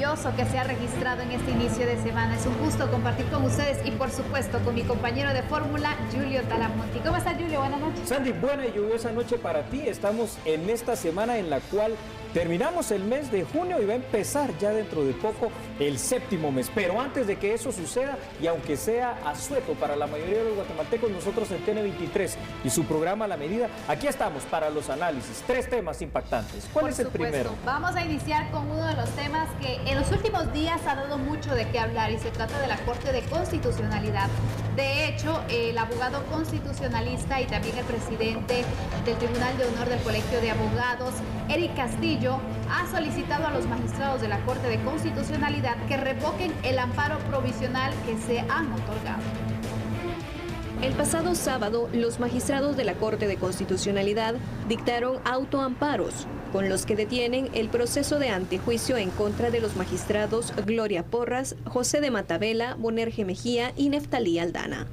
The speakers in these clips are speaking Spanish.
maravilloso que se ha registrado en este inicio de semana. Es un gusto compartir con ustedes y por supuesto con mi compañero de fórmula, Julio Talamonti. ¿Cómo estás, Julio? Buenas noches. Sandy, buena y lluviosa noche para ti. Estamos en esta semana en la cual terminamos el mes de junio y va a empezar ya dentro de poco el séptimo mes. Pero antes de que eso suceda, y aunque sea asueto para la mayoría de los guatemaltecos, nosotros en TN23 y su programa La Medida, aquí estamos para los análisis. 3 temas impactantes. ¿Cuál es el primero? Vamos a iniciar con uno de los temas que en los últimos días ha dado mucho de qué hablar y se trata de la Corte de Constitucionalidad. De hecho, el abogado constitucionalista y también el presidente del Tribunal de Honor del Colegio de Abogados, Eric Castillo, ha solicitado a los magistrados de la Corte de Constitucionalidad que revoquen el amparo provisional que se han otorgado. El pasado sábado, los magistrados de la Corte de Constitucionalidad dictaron autoamparos, con los que detienen el proceso de antejuicio en contra de los magistrados Gloria Porras, José de Matabela, Bonerge Mejía y Neftalí Aldana.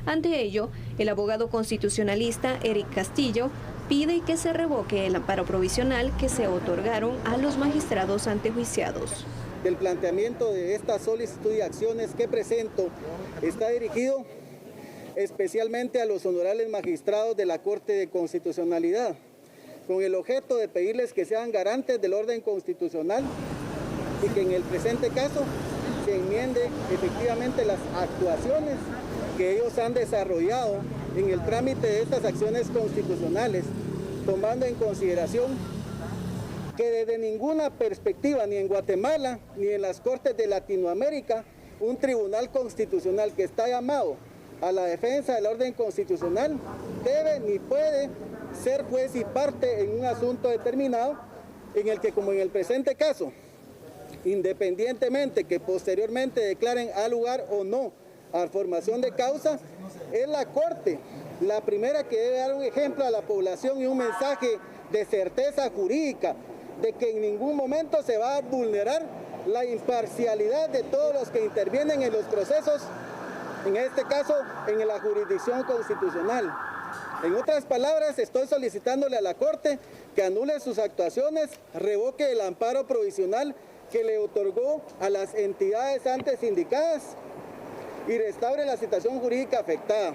Ante ello, el abogado constitucionalista Eric Castillo pide que se revoque el amparo provisional que se otorgaron a los magistrados antejuiciados. El planteamiento de esta solicitud y acciones que presento está dirigido especialmente a los honorables magistrados de la Corte de Constitucionalidad, con el objeto de pedirles que sean garantes del orden constitucional y que en el presente caso se enmiende efectivamente las actuaciones que ellos han desarrollado en el trámite de estas acciones constitucionales, tomando en consideración que desde ninguna perspectiva, ni en Guatemala, ni en las Cortes de Latinoamérica, un tribunal constitucional que está llamado a la defensa del orden constitucional debe ni puede ser juez y parte en un asunto determinado en el que, como en el presente caso, independientemente que posteriormente declaren a lugar o no a formación de causa, es la Corte la primera que debe dar un ejemplo a la población y un mensaje de certeza jurídica de que en ningún momento se va a vulnerar la imparcialidad de todos los que intervienen en los procesos, en este caso en la jurisdicción constitucional. En otras palabras, estoy solicitándole a la Corte que anule sus actuaciones, revoque el amparo provisional que le otorgó a las entidades antes indicadas y restaure la situación jurídica afectada.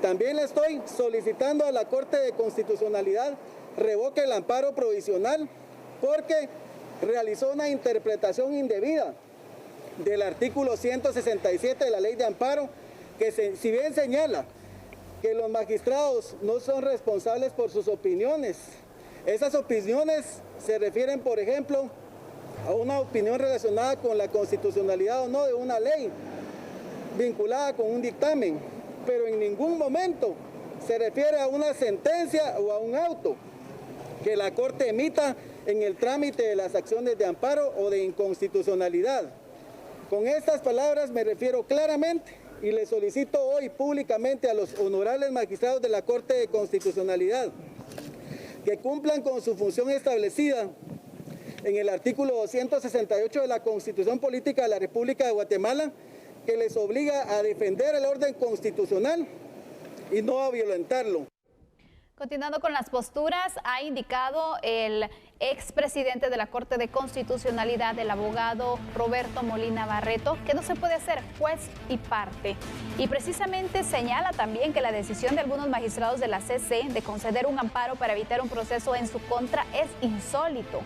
También le estoy solicitando a la Corte de Constitucionalidad revoque el amparo provisional porque realizó una interpretación indebida del artículo 167 de la Ley de Amparo, que si bien señala que los magistrados no son responsables por sus opiniones, esas opiniones se refieren, por ejemplo, a una opinión relacionada con la constitucionalidad o no de una ley vinculada con un dictamen, pero en ningún momento se refiere a una sentencia o a un auto que la Corte emita en el trámite de las acciones de amparo o de inconstitucionalidad. Con estas palabras me refiero claramente y le solicito hoy públicamente a los honorables magistrados de la Corte de Constitucionalidad que cumplan con su función establecida en el artículo 268 de la Constitución Política de la República de Guatemala, que les obliga a defender el orden constitucional y no a violentarlo. Continuando con las posturas, ha indicado el expresidente de la Corte de Constitucionalidad, el abogado Roberto Molina Barreto, que no se puede hacer juez y parte. Y precisamente señala también que la decisión de algunos magistrados de la CC de conceder un amparo para evitar un proceso en su contra es insólito.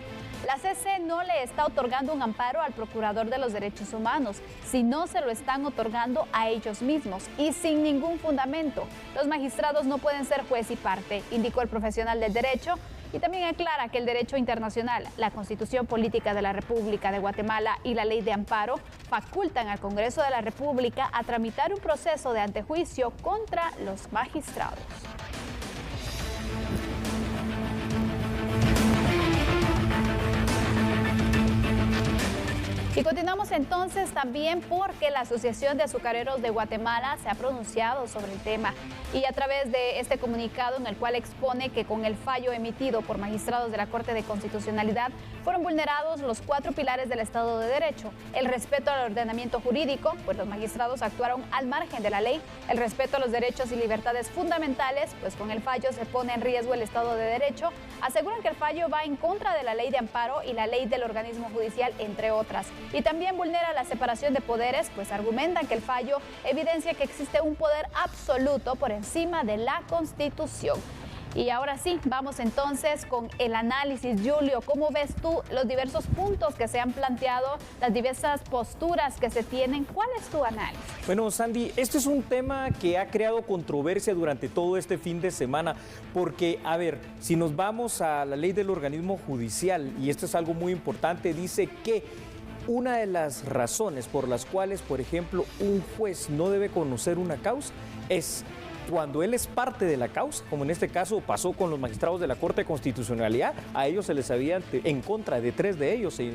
La CC no le está otorgando un amparo al Procurador de los Derechos Humanos, sino se lo están otorgando a ellos mismos y sin ningún fundamento. Los magistrados no pueden ser juez y parte, indicó el profesional del derecho, y también aclara que el derecho internacional, la Constitución Política de la República de Guatemala y la Ley de Amparo facultan al Congreso de la República a tramitar un proceso de antejuicio contra los magistrados. Y continuamos entonces también porque la Asociación de Azucareros de Guatemala se ha pronunciado sobre el tema y a través de este comunicado en el cual expone que con el fallo emitido por magistrados de la Corte de Constitucionalidad fueron vulnerados los 4 pilares del Estado de Derecho: el respeto al ordenamiento jurídico, pues los magistrados actuaron al margen de la ley; el respeto a los derechos y libertades fundamentales, pues con el fallo se pone en riesgo el Estado de Derecho; aseguran que el fallo va en contra de la Ley de Amparo y la ley del organismo judicial, entre otras. y también vulnera la separación de poderes, pues argumentan que el fallo evidencia que existe un poder absoluto por encima de la Constitución. Y ahora sí, vamos entonces con el análisis. Julio, ¿cómo ves tú los diversos puntos que se han planteado, las diversas posturas que se tienen? ¿Cuál es tu análisis? Bueno, Sandy, este es un tema que ha creado controversia durante todo este fin de semana, porque, a ver, si nos vamos a la ley del organismo judicial, y esto es algo muy importante, dice que una de las razones por las cuales, por ejemplo, un juez no debe conocer una causa es cuando él es parte de la causa, como en este caso pasó con los magistrados de la Corte de Constitucionalidad. A ellos se les había, en contra de 3 de ellos, se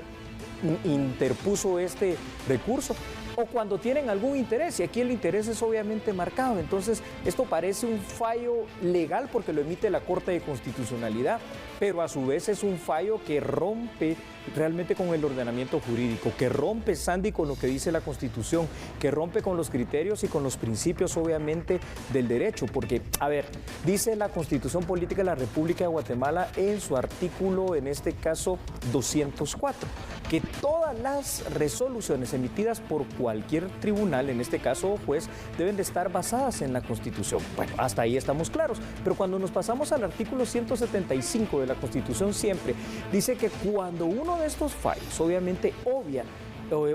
interpuso este recurso, o cuando tienen algún interés, y aquí el interés es obviamente marcado. Entonces, esto parece un fallo legal porque lo emite la Corte de Constitucionalidad, pero a su vez es un fallo que rompe realmente con el ordenamiento jurídico, que rompe, Sandy, con lo que dice la Constitución, que rompe con los criterios y con los principios, obviamente, del derecho, porque, a ver, dice la Constitución Política de la República de Guatemala en su artículo, en este caso, 204, que todas las resoluciones emitidas por cualquier tribunal, en este caso juez, deben de estar basadas en la Constitución. Bueno, hasta ahí estamos claros, pero cuando nos pasamos al artículo 175 de la Constitución, siempre dice que cuando uno de estos fallos obviamente obvia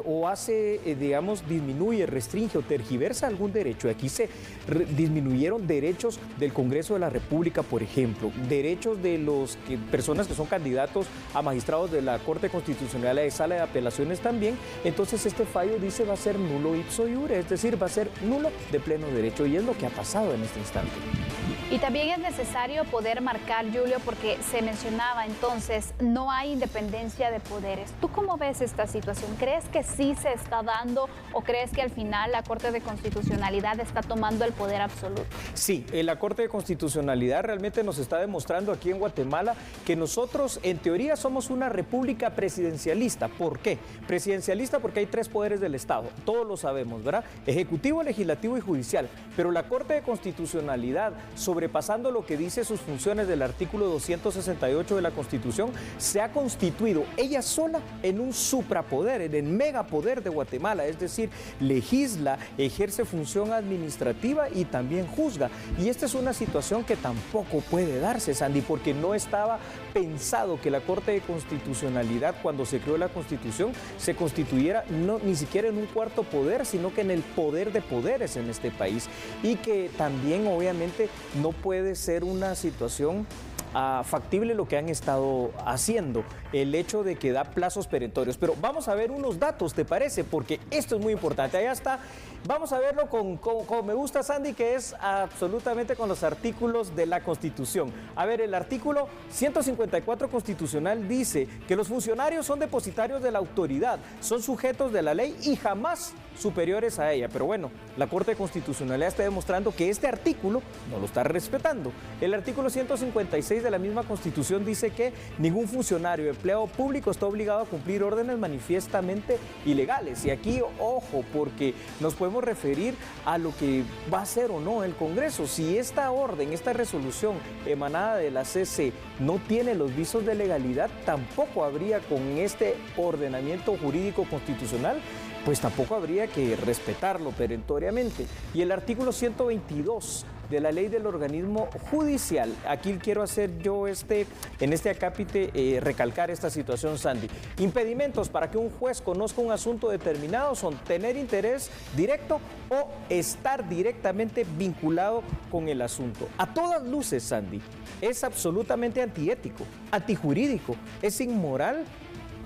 o hace, digamos, disminuye, restringe o tergiversa algún derecho. Aquí se disminuyeron derechos del Congreso de la República, por ejemplo, derechos de las personas que son candidatos a magistrados de la Corte Constitucional de Sala de Apelaciones también. Entonces este fallo dice va a ser nulo ipso iure, es decir, va a ser nulo de pleno derecho, y es lo que ha pasado en este instante. Y también es necesario poder marcar, Julio, porque se mencionaba entonces, no hay independencia de poderes. ¿Tú cómo ves esta situación? ¿Crees que sí se está dando o crees que al final la Corte de Constitucionalidad está tomando el poder absoluto? Sí, la Corte de Constitucionalidad realmente nos está demostrando aquí en Guatemala que nosotros en teoría somos una república presidencialista. ¿Por qué? Presidencialista porque hay 3 poderes del Estado, todos lo sabemos, ¿verdad? Ejecutivo, legislativo y judicial. Pero la Corte de Constitucionalidad, sobrepasando lo que dice sus funciones del artículo 268 de la Constitución, se ha constituido ella sola en un suprapoder, en el megapoder de Guatemala, es decir, legisla, ejerce función administrativa y también juzga. Y esta es una situación que tampoco puede darse, Sandy, porque no estaba pensado que la Corte de Constitucionalidad, cuando se creó la Constitución, se constituyera ni siquiera en un cuarto poder, sino que en el poder de poderes en este país. Y que también, obviamente, no puede ser una situación factible lo que han estado haciendo, el hecho de que da plazos perentorios. Pero vamos a ver unos datos, ¿te parece? Porque esto es muy importante. Allá está. Vamos a verlo con me gusta, Sandy, que es absolutamente con los artículos de la Constitución. A ver, el artículo 154 constitucional dice que los funcionarios son depositarios de la autoridad, son sujetos de la ley y jamás superiores a ella. Pero bueno, la Corte de Constitucionalidad está demostrando que este artículo no lo está respetando. El artículo 156 de la misma Constitución dice que ningún funcionario o empleado público está obligado a cumplir órdenes manifiestamente ilegales. Y aquí, ojo, porque nos podemos referir a lo que va a hacer o no el Congreso. Si esta orden, esta resolución emanada de la CC no tiene los visos de legalidad, tampoco habría con este ordenamiento jurídico constitucional, pues tampoco habría que respetarlo perentoriamente. Y el artículo 122 de la ley del organismo judicial, aquí quiero hacer yo en este acápite recalcar esta situación, Sandy. Impedimentos para que un juez conozca un asunto determinado son tener interés directo o estar directamente vinculado con el asunto. A todas luces, Sandy, es absolutamente antiético, antijurídico, es inmoral.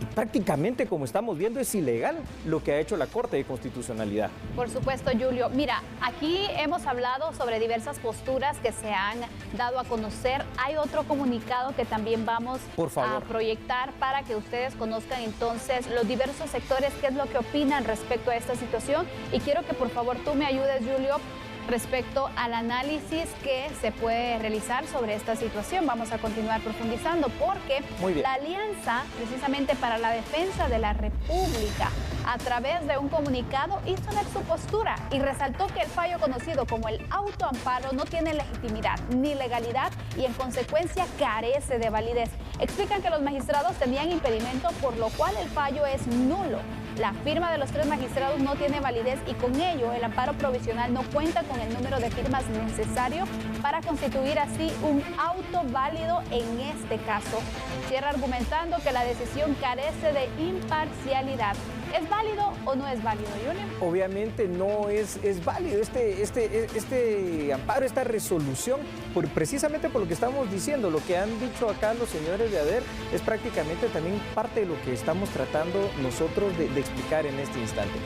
Y prácticamente, como estamos viendo, es ilegal lo que ha hecho la Corte de Constitucionalidad. Por supuesto, Julio. Mira, aquí hemos hablado sobre diversas posturas que se han dado a conocer. Hay otro comunicado que también vamos a proyectar para que ustedes conozcan entonces los diversos sectores, qué es lo que opinan respecto a esta situación. Y quiero que por favor tú me ayudes, Julio, respecto al análisis que se puede realizar sobre esta situación. Vamos a continuar profundizando porque la Alianza, precisamente para la Defensa de la República, a través de un comunicado hizo ver su postura y resaltó que el fallo conocido como el autoamparo no tiene legitimidad ni legalidad y en consecuencia carece de validez. Explican que los magistrados tenían impedimento, por lo cual el fallo es nulo. La firma de los 3 magistrados no tiene validez y con ello el amparo provisional no cuenta con el número de firmas necesario para constituir así un auto válido en este caso. Cierra argumentando que la decisión carece de imparcialidad. ¿Es válido o no es válido, Julio? Obviamente no es válido este amparo, esta resolución, precisamente por lo que estamos diciendo. Lo que han dicho acá los señores de ADER es prácticamente también parte de lo que estamos tratando nosotros de explicar en este instante.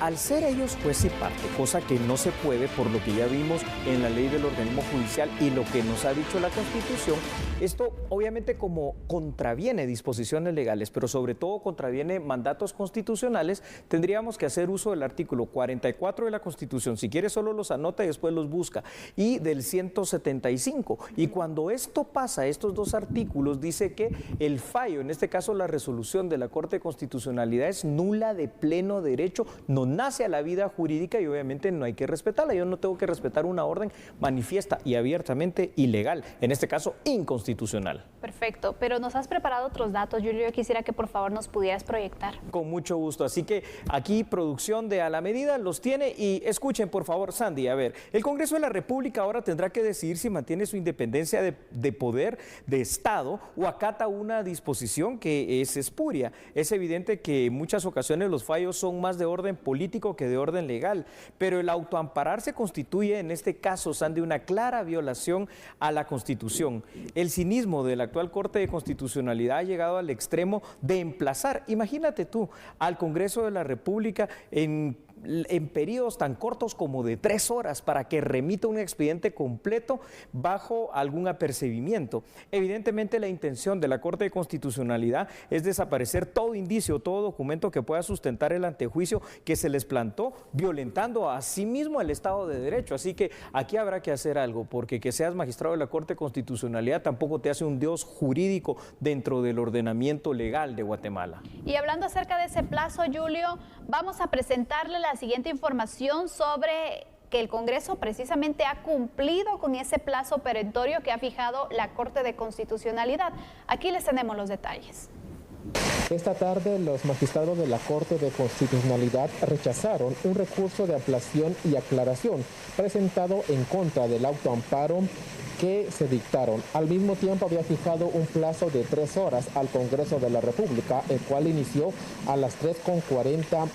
Al ser ellos juez y parte, cosa que no se puede por lo que ya vimos en la ley del organismo judicial y lo que nos ha dicho la Constitución, esto obviamente como contraviene disposiciones legales, pero sobre todo contraviene mandatos constitucionales, tendríamos que hacer uso del artículo 44 de la Constitución, si quiere solo los anota y después los busca, y del 175. Y cuando esto pasa, estos dos artículos, dice que el fallo, en este caso la resolución de la Corte de Constitucionalidad, es nula de pleno derecho, no nace a la vida jurídica y obviamente no hay que respetarla. Yo no tengo que respetar una orden manifiesta y abiertamente ilegal, en este caso inconstitucional. Perfecto, pero nos has preparado otros datos, Julio. Yo quisiera que por favor nos pudieras proyectar. Con mucho gusto, así que aquí producción de A la Medida los tiene y escuchen por favor, Sandy, a ver, el Congreso de la República ahora tendrá que decidir si mantiene su independencia de poder, de Estado, o acata una disposición que es espuria. Es evidente que en muchas ocasiones los fallos son más de orden político que de orden legal, pero el autoampararse constituye en este caso, Sandy, una clara violación a la Constitución. El cinismo de la actual Corte de Constitucionalidad ha llegado al extremo de emplazar, imagínate tú, al Congreso de la República en periodos tan cortos como de 3 horas para que remita un expediente completo bajo algún apercibimiento. Evidentemente la intención de la Corte de Constitucionalidad es desaparecer todo indicio, todo documento que pueda sustentar el antejuicio que se les plantó, violentando a sí mismo el Estado de Derecho. Así que aquí habrá que hacer algo, porque que seas magistrado de la Corte de Constitucionalidad tampoco te hace un dios jurídico dentro del ordenamiento legal de Guatemala. Y hablando acerca de ese plazo, Julio, vamos a presentarle la siguiente información sobre que el Congreso precisamente ha cumplido con ese plazo perentorio que ha fijado la Corte de Constitucionalidad. Aquí les tenemos los detalles. Esta tarde, los magistrados de la Corte de Constitucionalidad rechazaron un recurso de ampliación y aclaración presentado en contra del autoamparo que se dictaron. Al mismo tiempo había fijado un plazo de 3 horas al Congreso de la República, el cual inició a las 3:40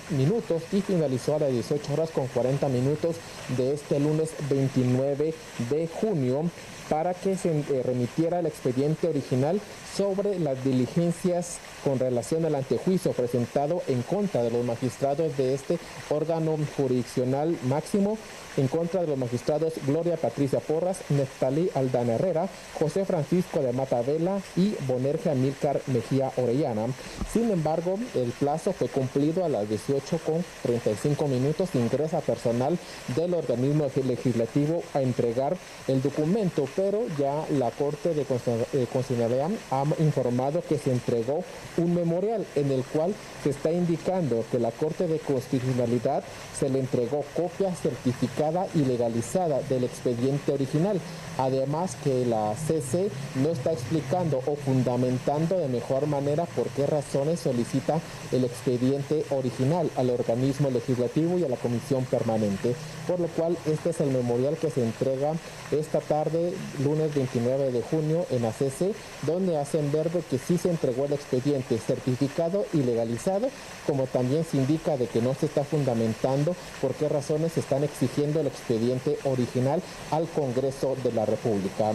y finalizó a las 18:40 de este lunes 29 de junio para que se remitiera el expediente original sobre las diligencias con relación al antejuicio presentado en contra de los magistrados de este órgano jurisdiccional máximo, en contra de los magistrados Gloria Patricia Porras, Neftalí Aldana Herrera, José Francisco de Mata Vela y Bonerge Amílcar Mejía Orellana. Sin embargo, el plazo fue cumplido a las 18:35. Ingresa personal del organismo legislativo a entregar el documento, pero ya la Corte de Constitucionalidad ha informado que se entregó un memorial en el cual se está indicando que la Corte de Constitucionalidad se le entregó copia certificada y legalizada del expediente original. Además que la CC no está explicando o fundamentando de mejor manera por qué razones solicita el expediente original al organismo legislativo y a la comisión permanente. Por lo cual este es el memorial que se entrega esta tarde, lunes 29 de junio en la CC, donde hacen ver de que sí se entregó el expediente certificado y legalizado, como también se indica de que no se está fundamentando por qué razones se están exigiendo el expediente original al Congreso de la República.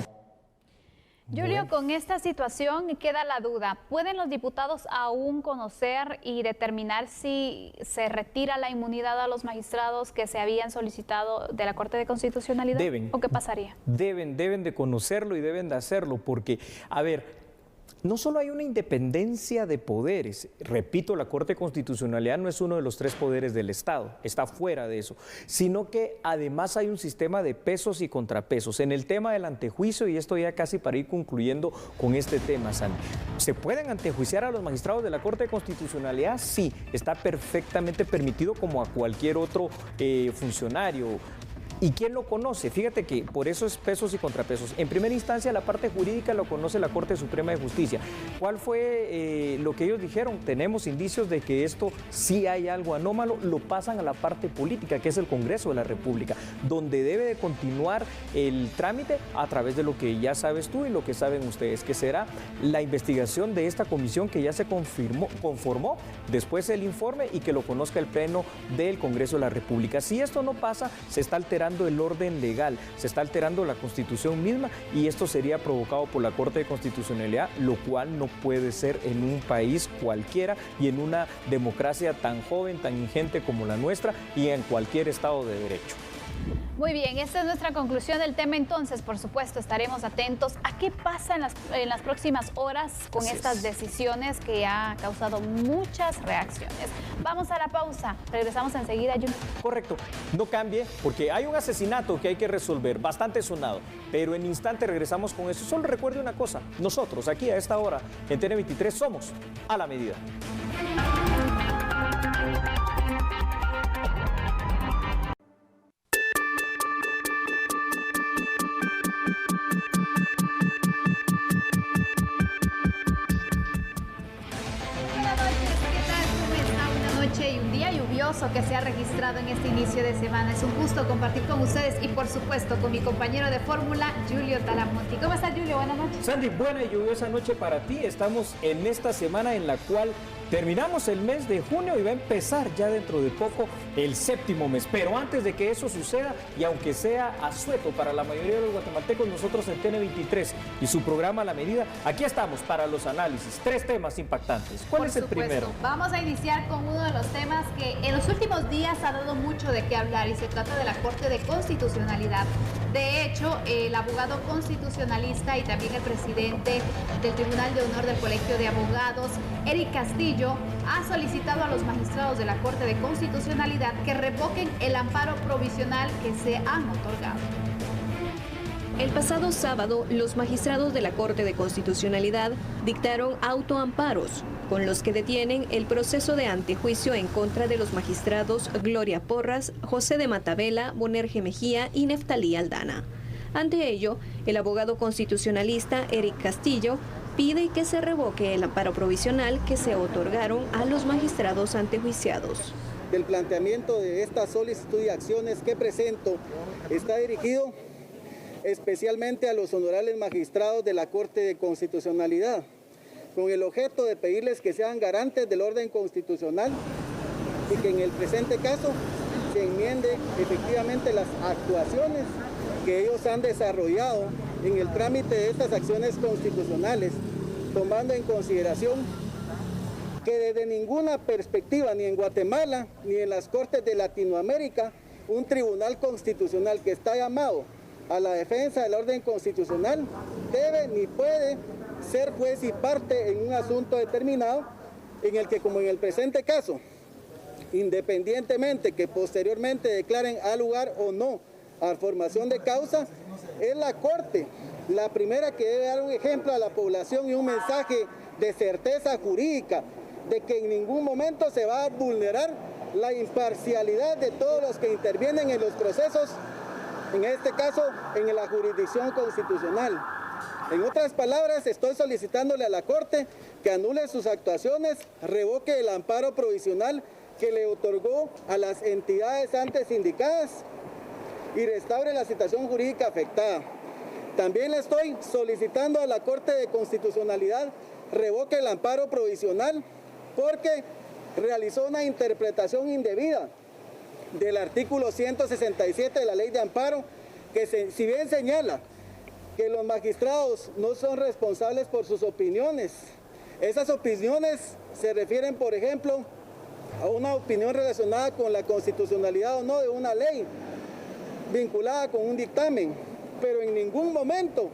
Julio, con esta situación queda la duda. ¿Pueden los diputados aún conocer y determinar si se retira la inmunidad a los magistrados que se habían solicitado de la Corte de Constitucionalidad? Deben. ¿O qué pasaría? Deben de conocerlo y deben de hacerlo porque, a ver, no solo hay una independencia de poderes, repito, la Corte de Constitucionalidad no es uno de los 3 poderes del Estado, está fuera de eso, sino que además hay un sistema de pesos y contrapesos. En el tema del antejuicio, y esto ya casi para ir concluyendo con este tema, Sandy, ¿se pueden antejuiciar a los magistrados de la Corte de Constitucionalidad? Sí, está perfectamente permitido como a cualquier otro funcionario. ¿Y quién lo conoce? Fíjate que por eso es pesos y contrapesos. En primera instancia, la parte jurídica lo conoce la Corte Suprema de Justicia. ¿Cuál fue lo que ellos dijeron? Tenemos indicios de que esto sí hay algo anómalo, lo pasan a la parte política, que es el Congreso de la República, donde debe de continuar el trámite a través de lo que ya sabes tú y lo que saben ustedes, que será la investigación de esta comisión que ya se conformó, después el informe y que lo conozca el Pleno del Congreso de la República. Si esto no pasa, se está alterando el orden legal, se está alterando la Constitución misma y esto sería provocado por la Corte de Constitucionalidad, lo cual no puede ser en un país cualquiera y en una democracia tan joven, tan ingente como la nuestra y en cualquier Estado de Derecho. Muy bien, esta es nuestra conclusión del tema. Entonces, por supuesto, estaremos atentos a qué pasa en las próximas horas con estas decisiones que ha causado muchas reacciones. Vamos a la pausa, regresamos enseguida, Junior. Correcto, no cambie porque hay un asesinato que hay que resolver, bastante sonado, pero en instante regresamos con eso. Solo recuerde una cosa, nosotros aquí a esta hora en TN23 somos a la medida. Y un día lluvioso que se ha registrado en este inicio de semana. Es un gusto compartir con ustedes y por supuesto con mi compañero de fórmula, Julio Talamonti. ¿Cómo estás, Julio? Buenas noches. Sandy, buena y lluviosa noche para ti. Estamos en esta semana en la cual terminamos el mes de junio y va a empezar ya dentro de poco el séptimo mes. Pero antes de que eso suceda, y aunque sea asueto para la mayoría de los guatemaltecos, nosotros en TN23 y su programa La Medida, aquí estamos para los análisis. 3 temas impactantes. ¿Cuál es el primero? Vamos a iniciar con uno de los temas que en los últimos días ha dado mucho de qué hablar y se trata de la Corte de Constitucionalidad. De hecho, el abogado constitucionalista y también el presidente del Tribunal de Honor del Colegio de Abogados, Eric Castillo, ha solicitado a los magistrados de la Corte de Constitucionalidad que revoquen el amparo provisional que se han otorgado. El pasado sábado, los magistrados de la Corte de Constitucionalidad dictaron autoamparos, con los que detienen el proceso de antejuicio en contra de los magistrados Gloria Porras, José de Matabela, Bonerge Mejía y Neftalí Aldana. Ante ello, el abogado constitucionalista Eric Castillo pide que se revoque el amparo provisional que se otorgaron a los magistrados antejuiciados. El planteamiento de esta solicitud y acciones que presento está dirigido especialmente a los honorables magistrados de la Corte de Constitucionalidad, con el objeto de pedirles que sean garantes del orden constitucional y que en el presente caso se enmiende efectivamente las actuaciones que ellos han desarrollado en el trámite de estas acciones constitucionales, tomando en consideración que desde ninguna perspectiva, ni en Guatemala, ni en las Cortes de Latinoamérica, un tribunal constitucional que está llamado a la defensa del orden constitucional debe ni puede ser juez y parte en un asunto determinado en el que, como en el presente caso, independientemente que posteriormente declaren a lugar o no a formación de causa, es la Corte la primera que debe dar un ejemplo a la población y un mensaje de certeza jurídica, de que en ningún momento se va a vulnerar la imparcialidad de todos los que intervienen en los procesos, en este caso en la jurisdicción constitucional. En otras palabras, estoy solicitándole a la Corte que anule sus actuaciones, revoque el amparo provisional que le otorgó a las entidades antes indicadas y restaure la situación jurídica afectada. También le estoy solicitando a la Corte de Constitucionalidad revoque el amparo provisional porque realizó una interpretación indebida del artículo 167 de la Ley de Amparo, que si bien señala que los magistrados no son responsables por sus opiniones, esas opiniones se refieren, por ejemplo, a una opinión relacionada con la constitucionalidad o no de una ley, vinculada con un dictamen, pero en ningún momento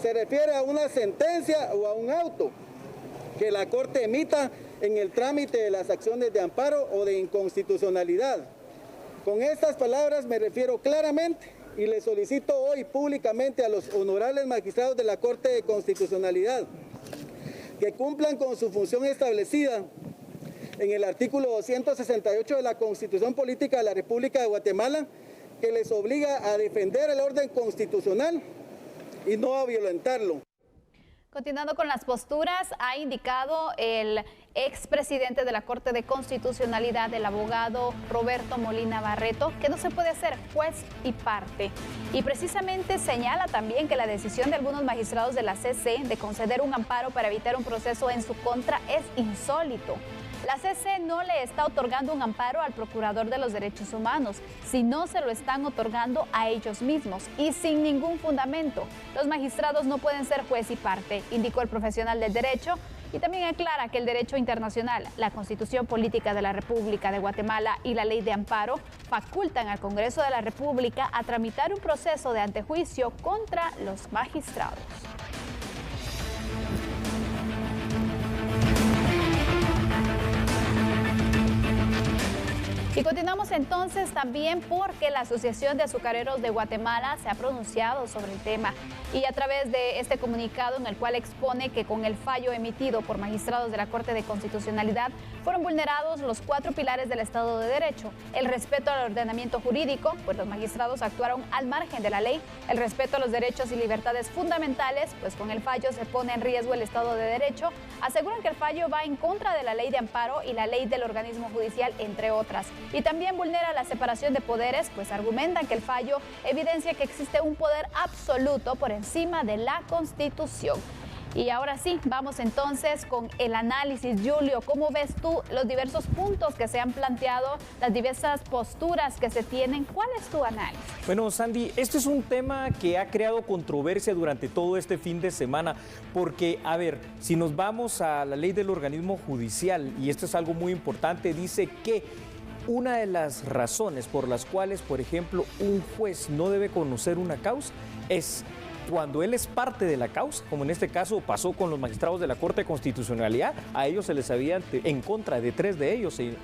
se refiere a una sentencia o a un auto que la Corte emita en el trámite de las acciones de amparo o de inconstitucionalidad. Con estas palabras me refiero claramente y le solicito hoy públicamente a los honorables magistrados de la Corte de Constitucionalidad que cumplan con su función establecida en el artículo 268 de la Constitución Política de la República de Guatemala, que les obliga a defender el orden constitucional y no a violentarlo. Continuando con las posturas, ha indicado el expresidente de la Corte de Constitucionalidad, el abogado Roberto Molina Barreto, que no se puede hacer juez y parte. Y precisamente señala también que la decisión de algunos magistrados de la CC de conceder un amparo para evitar un proceso en su contra es insólito. La CC no le está otorgando un amparo al Procurador de los Derechos Humanos, sino se lo están otorgando a ellos mismos y sin ningún fundamento. Los magistrados no pueden ser juez y parte, indicó el profesional del derecho, y también aclara que el derecho internacional, la Constitución Política de la República de Guatemala y la Ley de Amparo facultan al Congreso de la República a tramitar un proceso de antejuicio contra los magistrados. Y continuamos entonces también porque la Asociación de Azucareros de Guatemala se ha pronunciado sobre el tema y a través de este comunicado en el cual expone que con el fallo emitido por magistrados de la Corte de Constitucionalidad fueron vulnerados los 4 pilares del Estado de Derecho: el respeto al ordenamiento jurídico, pues los magistrados actuaron al margen de la ley; el respeto a los derechos y libertades fundamentales, pues con el fallo se pone en riesgo el Estado de Derecho; aseguran que el fallo va en contra de la Ley de Amparo y la Ley del Organismo Judicial, entre otras. Y también vulnera la separación de poderes, pues argumentan que el fallo evidencia que existe un poder absoluto por encima de la Constitución. Y ahora sí, vamos entonces con el análisis. Julio, ¿cómo ves tú los diversos puntos que se han planteado, las diversas posturas que se tienen? ¿Cuál es tu análisis? Bueno, Sandy, este es un tema que ha creado controversia durante todo este fin de semana, porque, a ver, si nos vamos a la ley del organismo judicial, y esto es algo muy importante, dice que una de las razones por las cuales, por ejemplo, un juez no debe conocer una causa es cuando él es parte de la causa, como en este caso pasó con los magistrados de la Corte de Constitucionalidad. A ellos se les había, en contra de 3 de ellos, se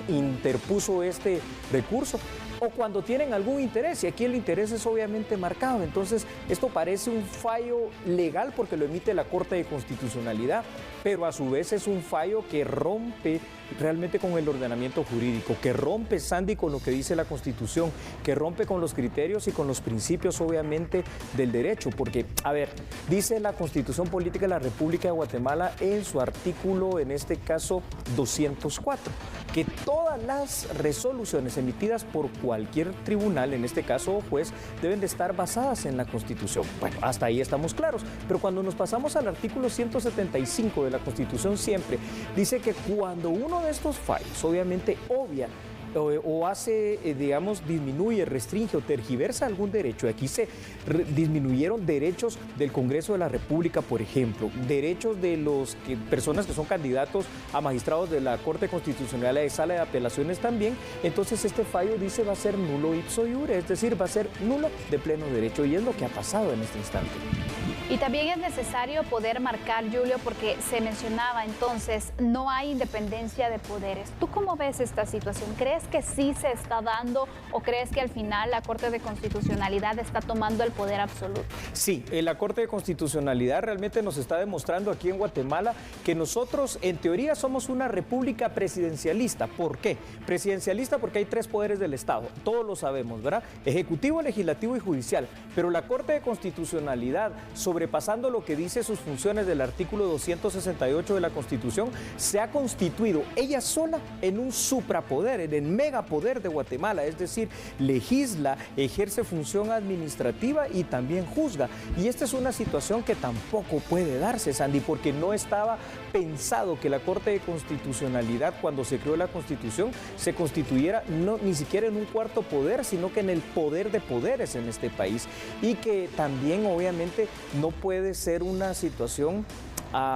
interpuso este recurso, o cuando tienen algún interés, y aquí el interés es obviamente marcado. Entonces, esto parece un fallo legal porque lo emite la Corte de Constitucionalidad, pero a su vez es un fallo que rompe realmente con el ordenamiento jurídico, que rompe, Sandy, con lo que dice la Constitución, que rompe con los criterios y con los principios, obviamente, del derecho. Porque, a ver, dice la Constitución Política de la República de Guatemala en su artículo, en este caso, 204, que todas las resoluciones emitidas por cualquier tribunal, en este caso juez, deben de estar basadas en la Constitución. Bueno, hasta ahí estamos claros, pero cuando nos pasamos al artículo 175 de la Constitución, siempre dice que cuando uno de estos fallos obviamente obvia o hace, digamos, disminuye, restringe o tergiversa algún derecho. Aquí se disminuyeron derechos del Congreso de la República, por ejemplo, derechos de los personas que son candidatos a magistrados de la Corte Constitucional y de Sala de Apelaciones también. Entonces este fallo dice va a ser nulo ipso iure, es decir, va a ser nulo de pleno derecho, y es lo que ha pasado en este instante. Y también es necesario poder marcar, Julio, porque se mencionaba entonces, no hay independencia de poderes. ¿Tú cómo ves esta situación? ¿Crees que sí se está dando o crees que al final la Corte de Constitucionalidad está tomando el poder absoluto? Sí, la Corte de Constitucionalidad realmente nos está demostrando aquí en Guatemala que nosotros en teoría somos una república presidencialista. ¿Por qué? Presidencialista porque hay 3 poderes del Estado, todos lo sabemos, ¿verdad? Ejecutivo, legislativo y judicial. Pero la Corte de Constitucionalidad, sobrepasando lo que dice sus funciones del artículo 268 de la Constitución, se ha constituido ella sola en un suprapoder, en el megapoder de Guatemala, es decir, legisla, ejerce función administrativa y también juzga. Y esta es una situación que tampoco puede darse, Sandy, porque no estaba pensado que la Corte de Constitucionalidad, cuando se creó la Constitución, se constituyera ni siquiera en un cuarto poder, sino que en el poder de poderes en este país, y que también obviamente no puede ser una situación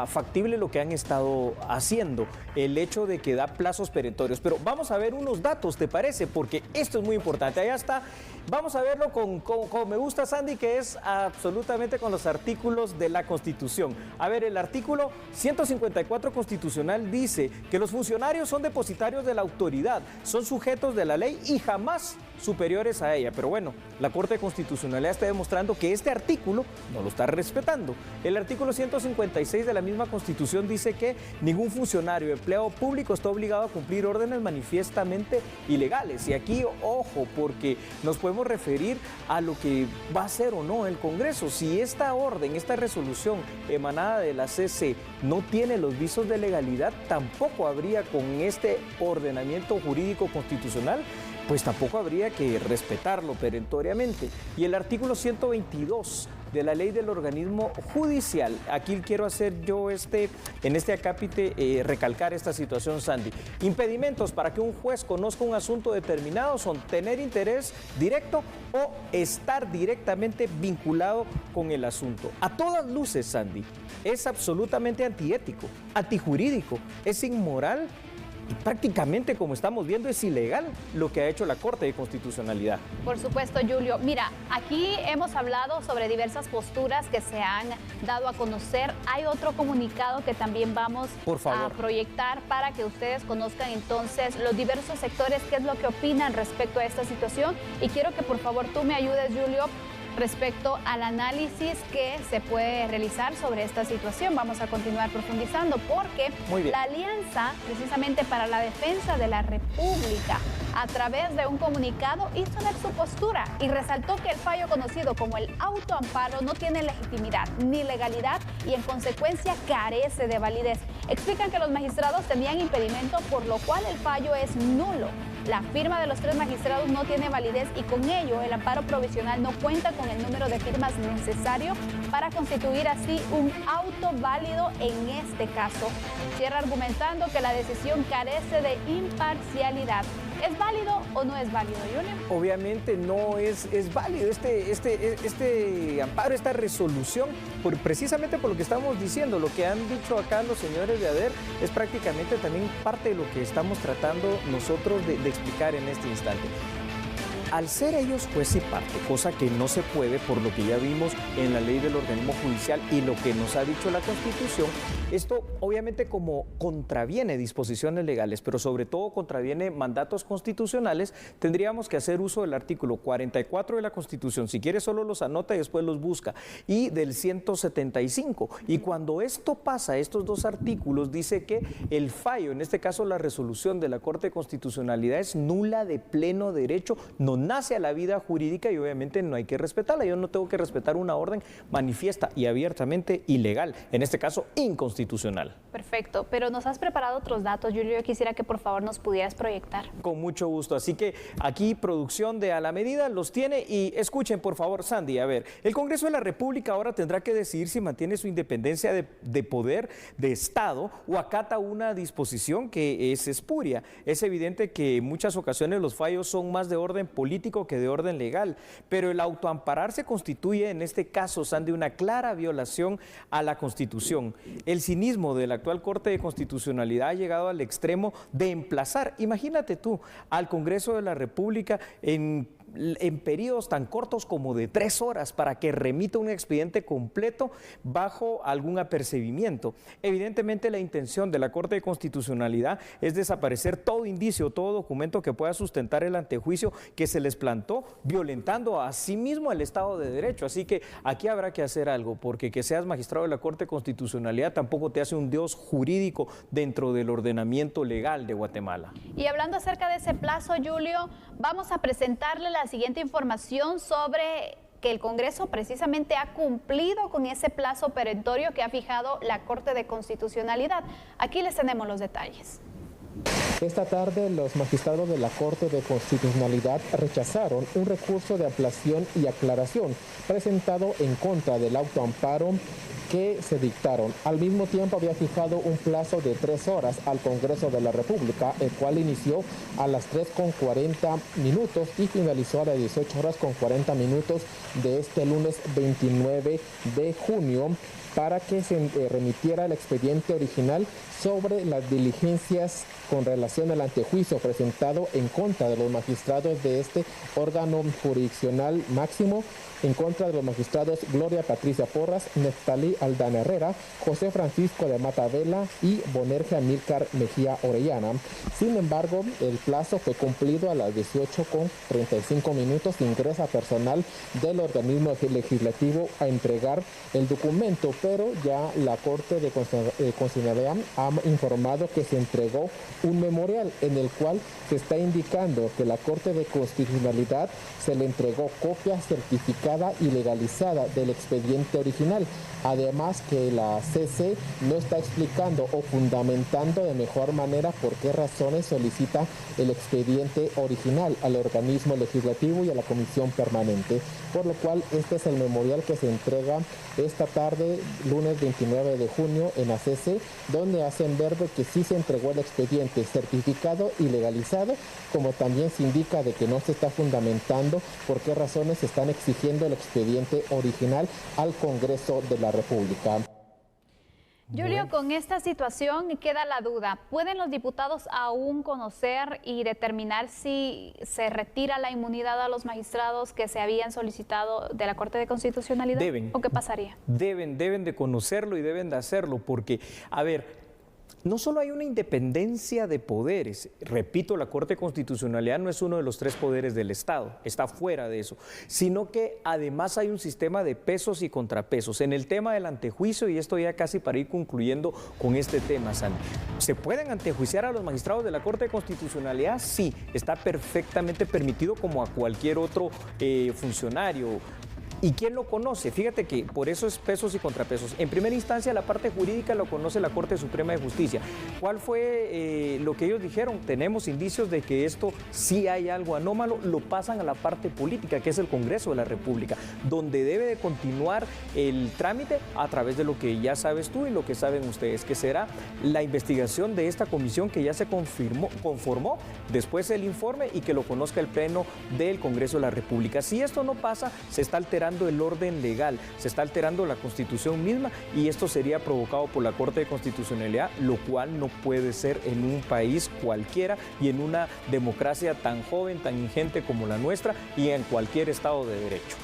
factible lo que han estado haciendo, el hecho de que da plazos perentorios. Pero vamos a ver unos datos, ¿te parece? Porque esto es muy importante. Allá está. Vamos a verlo como me gusta, Sandy, que es absolutamente con los artículos de la Constitución. A ver, el artículo 154 constitucional dice que los funcionarios son depositarios de la autoridad, son sujetos de la ley y jamás superiores a ella. Pero bueno, la Corte Constitucional está demostrando que este artículo no lo está respetando. El artículo 156 16 de la misma Constitución dice que ningún funcionario o empleado público está obligado a cumplir órdenes manifiestamente ilegales. Y aquí, ojo, porque nos podemos referir a lo que va a hacer o no el Congreso. Si esta orden, esta resolución emanada de la CC no tiene los visos de legalidad, tampoco habría con este ordenamiento jurídico constitucional, pues tampoco habría que respetarlo perentoriamente. Y el artículo 122 de la ley del organismo judicial, aquí quiero hacer yo en este acápite recalcar esta situación, Sandy. Impedimentos para que un juez conozca un asunto determinado son tener interés directo o estar directamente vinculado con el asunto. A todas luces, Sandy, es absolutamente antiético, antijurídico, es inmoral. Y prácticamente, como estamos viendo, es ilegal lo que ha hecho la Corte de Constitucionalidad. Por supuesto, Julio. Mira, aquí hemos hablado sobre diversas posturas que se han dado a conocer. Hay otro comunicado que también vamos a proyectar para que ustedes conozcan entonces los diversos sectores, qué es lo que opinan respecto a esta situación. Y quiero que por favor tú me ayudes, Julio, respecto al análisis que se puede realizar sobre esta situación. Vamos a continuar profundizando porque la Alianza, precisamente para la Defensa de la República, a través de un comunicado hizo ver su postura y resaltó que el fallo conocido como el autoamparo no tiene legitimidad ni legalidad y en consecuencia carece de validez. Explican que los magistrados tenían impedimento, por lo cual el fallo es nulo. La firma de los 3 magistrados no tiene validez y con ello el amparo provisional no cuenta con el número de firmas necesario para constituir así un auto válido en este caso. Cierra argumentando que la decisión carece de imparcialidad. ¿Es válido o no es válido, Julio? Obviamente no es válido este amparo, esta resolución, precisamente por lo que estamos diciendo. Lo que han dicho acá los señores de ADER es prácticamente también parte de lo que estamos tratando nosotros de explicar en este instante. Al ser ellos juez y parte, cosa que no se puede por lo que ya vimos en la ley del organismo judicial y lo que nos ha dicho la Constitución, esto obviamente como contraviene disposiciones legales, pero sobre todo contraviene mandatos constitucionales, tendríamos que hacer uso del artículo 44 de la Constitución, si quiere solo los anota y después los busca, y del 175. Y cuando esto pasa, estos dos artículos, dice que el fallo, en este caso la resolución de la Corte de Constitucionalidad, es nula de pleno derecho, no nace a la vida jurídica y obviamente no hay que respetarla. Yo no tengo que respetar una orden manifiesta y abiertamente ilegal, en este caso inconstitucional. Perfecto, pero nos has preparado otros datos, Julio. Yo quisiera que por favor nos pudieras proyectar. Con mucho gusto, así que aquí producción de A la Medida los tiene y escuchen por favor, Sandy, a ver, el Congreso de la República ahora tendrá que decidir si mantiene su independencia de poder de Estado o acata una disposición que es espuria. Es evidente que en muchas ocasiones los fallos son más de orden político que de orden legal, pero el autoampararse constituye en este caso, Sandy, una clara violación a la Constitución. El cinismo de la actual Corte de Constitucionalidad ha llegado al extremo de emplazar, imagínate tú, al Congreso de la República en periodos tan cortos como de 3 horas para que remita un expediente completo bajo algún apercibimiento. Evidentemente la intención de la Corte de Constitucionalidad es desaparecer todo indicio, todo documento que pueda sustentar el antejuicio que se les plantó, violentando a sí mismo el Estado de Derecho. Así que aquí habrá que hacer algo, porque que seas magistrado de la Corte de Constitucionalidad tampoco te hace un dios jurídico dentro del ordenamiento legal de Guatemala. Y hablando acerca de ese plazo, Julio, vamos a presentarle la siguiente información sobre que el Congreso precisamente ha cumplido con ese plazo perentorio que ha fijado la Corte de Constitucionalidad. Aquí les tenemos los detalles. Esta tarde los magistrados de la Corte de Constitucionalidad rechazaron un recurso de apelación y aclaración presentado en contra del autoamparo que se dictaron. Al mismo tiempo había fijado un plazo de 3 horas al Congreso de la República, el cual inició a las 3:40 y finalizó a las 18:40 de este lunes 29 de junio para que se remitiera el expediente original sobre las diligencias con relación al antejuicio presentado en contra de los magistrados de este órgano jurisdiccional máximo, en contra de los magistrados Gloria Patricia Porras, Neftalí Aldana Herrera, José Francisco de Mata Vela y Bonerge Amílcar Mejía Orellana. Sin embargo, el plazo fue cumplido a las 18:35. Ingresa personal del organismo legislativo a entregar el documento, pero ya la Corte de Constitucionalidad ha informado que se entregó un memorial en el cual se está indicando que la Corte de Constitucionalidad se le entregó copia certificada y legalizada del expediente original. Además que la CC no está explicando o fundamentando de mejor manera por qué razones solicita el expediente original al organismo legislativo y a la comisión permanente, por lo cual este es el memorial que se entrega esta tarde, lunes 29 de junio en ACC, donde hacen ver de que sí se entregó el expediente certificado y legalizado, como también se indica de que no se está fundamentando por qué razones se están exigiendo el expediente original al Congreso de la República. Julio, con esta situación queda la duda. ¿Pueden los diputados aún conocer y determinar si se retira la inmunidad a los magistrados que se habían solicitado de la Corte de Constitucionalidad? Deben. ¿O qué pasaría? Deben de conocerlo y deben de hacerlo porque, a ver, no solo hay una independencia de poderes, repito, la Corte de Constitucionalidad no es uno de los 3 poderes del Estado, está fuera de eso, sino que además hay un sistema de pesos y contrapesos. En el tema del antejuicio, y esto ya casi para ir concluyendo con este tema, Sandy, ¿se pueden antejuiciar a los magistrados de la Corte de Constitucionalidad? Sí, está perfectamente permitido como a cualquier otro funcionario. ¿Y quién lo conoce? Fíjate que por eso es pesos y contrapesos. En primera instancia, la parte jurídica lo conoce la Corte Suprema de Justicia. ¿Cuál fue lo que ellos dijeron? Tenemos indicios de que esto sí hay algo anómalo, lo pasan a la parte política, que es el Congreso de la República, donde debe de continuar el trámite a través de lo que ya sabes tú y lo que saben ustedes, que será la investigación de esta comisión que ya se conformó, después el informe y que lo conozca el Pleno del Congreso de la República. Si esto no pasa, se está alterando el orden legal, se está alterando la Constitución misma y esto sería provocado por la Corte de Constitucionalidad, lo cual no puede ser en un país cualquiera y en una democracia tan joven, tan ingente como la nuestra y en cualquier Estado de Derecho.